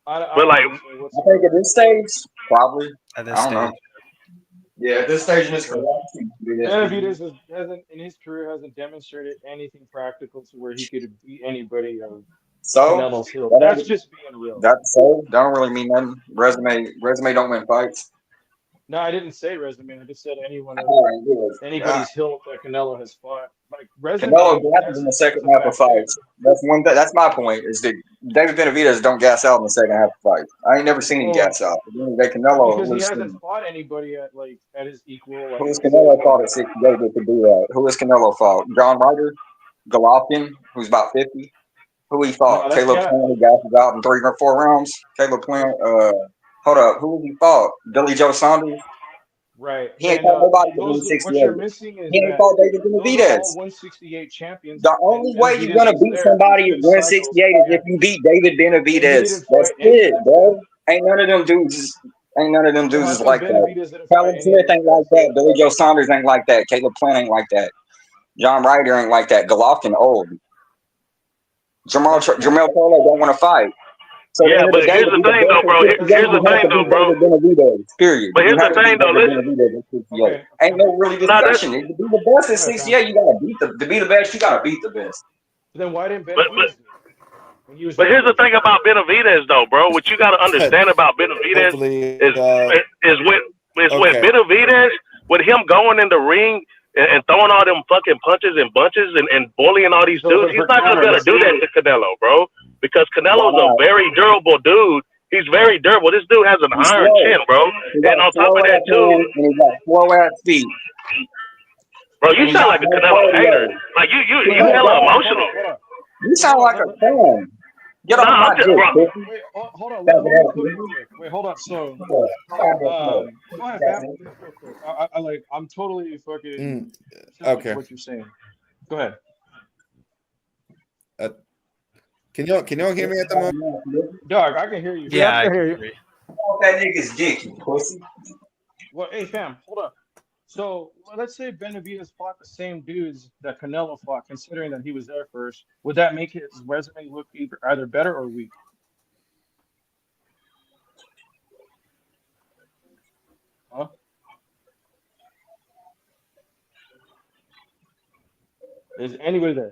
S6: But like,
S2: I think at this stage, probably.
S4: At this stage.
S2: Know. Yeah, at this stage in his career,
S5: Benavidez in his career hasn't demonstrated anything practical to where he could beat anybody of Canelo's heel. That's just being real.
S2: That don't really mean nothing. Resume don't win fights.
S5: No, I didn't say resume. I just said anybody's hill that Canelo has fought. Like resume.
S2: Canelo gasses in the second half of fights. That's one. That's my point. Is that David Benavidez don't gas out in the second half of fights. I ain't never seen him gas out. Canelo
S5: because he hasn't fought anybody at his equal.
S2: Who has Canelo fought at 68 that could do that? Who has Canelo fought? John Ryder, Golovkin, who's about 50. Who he fought? Caleb Plant, who gasses out in 3 or 4 rounds. Caleb Plant. Hold up, who he fought? Billy Joe Saunders.
S5: Right.
S2: He ain't fought nobody at 168.
S5: What you're missing is
S2: he ain't fought David Benavidez.
S5: 168 champions.
S2: The only way you're gonna beat somebody at 168 is if you beat David Benavidez. That's it, bro. Ain't none of them dudes is like that. Callum Smith ain't like that. Billy Joe Saunders ain't like that. Caleb Plant ain't like that. John Ryder ain't like that. Golovkin old. Jamel Charlo don't want to fight. So
S6: Yeah, but here's the thing, though, bro. Here's the thing, though, bro.
S2: Period.
S6: But here's the thing, though.
S5: Okay.
S2: Ain't no really
S6: Nah,
S2: discussion. To be the best at 68, you gotta beat to be the best. You gotta beat the best.
S5: Then why didn't
S6: but
S5: Benavidez do it when he was
S6: but
S5: there
S6: here's the
S5: first?
S6: thing about Benavidez, though, bro. What you got to understand about Benavidez
S1: Hopefully,
S6: is when
S1: okay.
S6: Benavidez, with him going in the ring and throwing all them fucking punches and bunches and bullying all these dudes, he's not gonna be able to do that to Canelo, bro. Because Canelo's a very durable dude. He's very durable. This dude has an iron chin, bro. And on top of that, too,
S2: and he got slow ass feet.
S6: bro, you sound like a Canelo hater. Like you hella emotional.
S5: Hold on.
S2: You sound like a fan. Get off my dick,
S5: Wait, hold on. Let me cook real quick. Wait, hold on. So, go ahead, fam. Real quick. I'm totally fucking
S1: okay.
S5: to what you're saying. Go ahead.
S1: Can y'all hear me at the moment?
S5: Dog, I can hear you.
S4: Yeah,
S3: I can hear you.
S2: Off that nigga's dick, you pussy.
S5: Well, hey, fam, hold up. So let's say Benavidez fought the same dudes that Canelo fought, considering that he was there first. Would that make his resume look either better or weak? Huh? Is anybody there?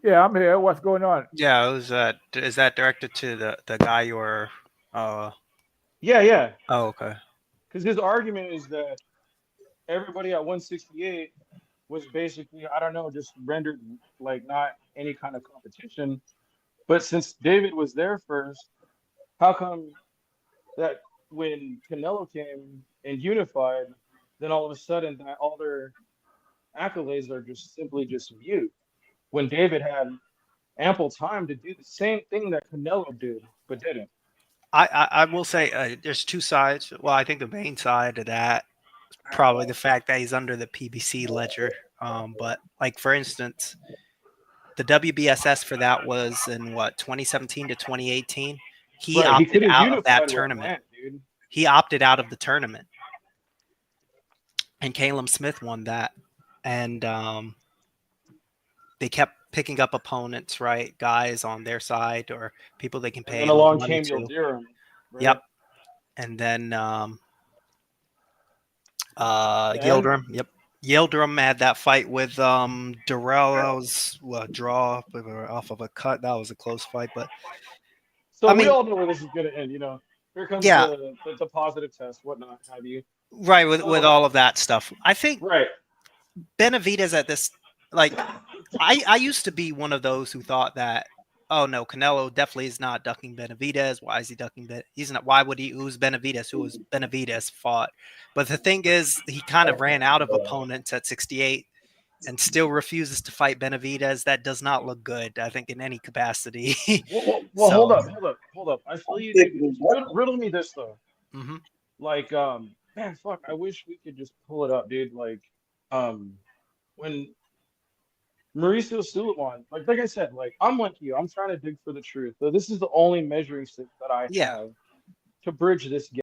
S3: Yeah, I'm here. What's going on?
S4: Yeah, it was is that directed to the guy you were
S5: Yeah.
S4: Oh, okay.
S5: Because his argument is that everybody at 168 was basically, I don't know, just rendered like not any kind of competition. But since David was there first, how come that when Canelo came and unified, then all of a sudden that all their accolades are just simply just mute when David had ample time to do the same thing that Canelo did, but didn't?
S4: I will say there's two sides. Well, I think the main side of that is probably the fact that he's under the PBC ledger. But like for instance, the WBSS for that was in what 2017 to 2018. He
S5: Right,
S4: opted
S5: could've
S4: out of that
S5: unified with
S4: tournament.
S5: Grant, dude.
S4: He opted out of the tournament, and Caleb Smith won that. And they kept picking up opponents, right? Guys on their side or people they can pay.
S5: And then along
S4: money
S5: came
S4: to.
S5: Yildirim. Right?
S4: Yep. And then Yildirim. Yep. Yildirim had that fight with Durrell. That was a draw off of a cut. That was a close fight, but
S5: so
S4: I
S5: we
S4: mean,
S5: all know where this is going to end. You know, here comes
S4: yeah,
S5: the positive test, whatnot, have you?
S4: right with all of that stuff. I think
S5: Right.
S4: Benavidez at this, like, I used to be one of those who thought that, oh no, Canelo definitely is not ducking Benavidez. Why is he ducking? He's not. Why would he? Who's Benavidez? Who was Benavidez fought? But the thing is, he kind of ran out of opponents at 68 and still refuses to fight Benavidez. That does not look good, I think, in any capacity.
S5: Well,
S4: So-
S5: hold up. I feel you. Riddle me this though.
S4: Mm-hmm.
S5: Like, man, fuck. I wish we could just pull it up, dude. Like, when Mauricio Sulaiman, like I said, like I'm like you. I'm trying to dig for the truth. So this is the only measuring stick that I have to bridge this gap.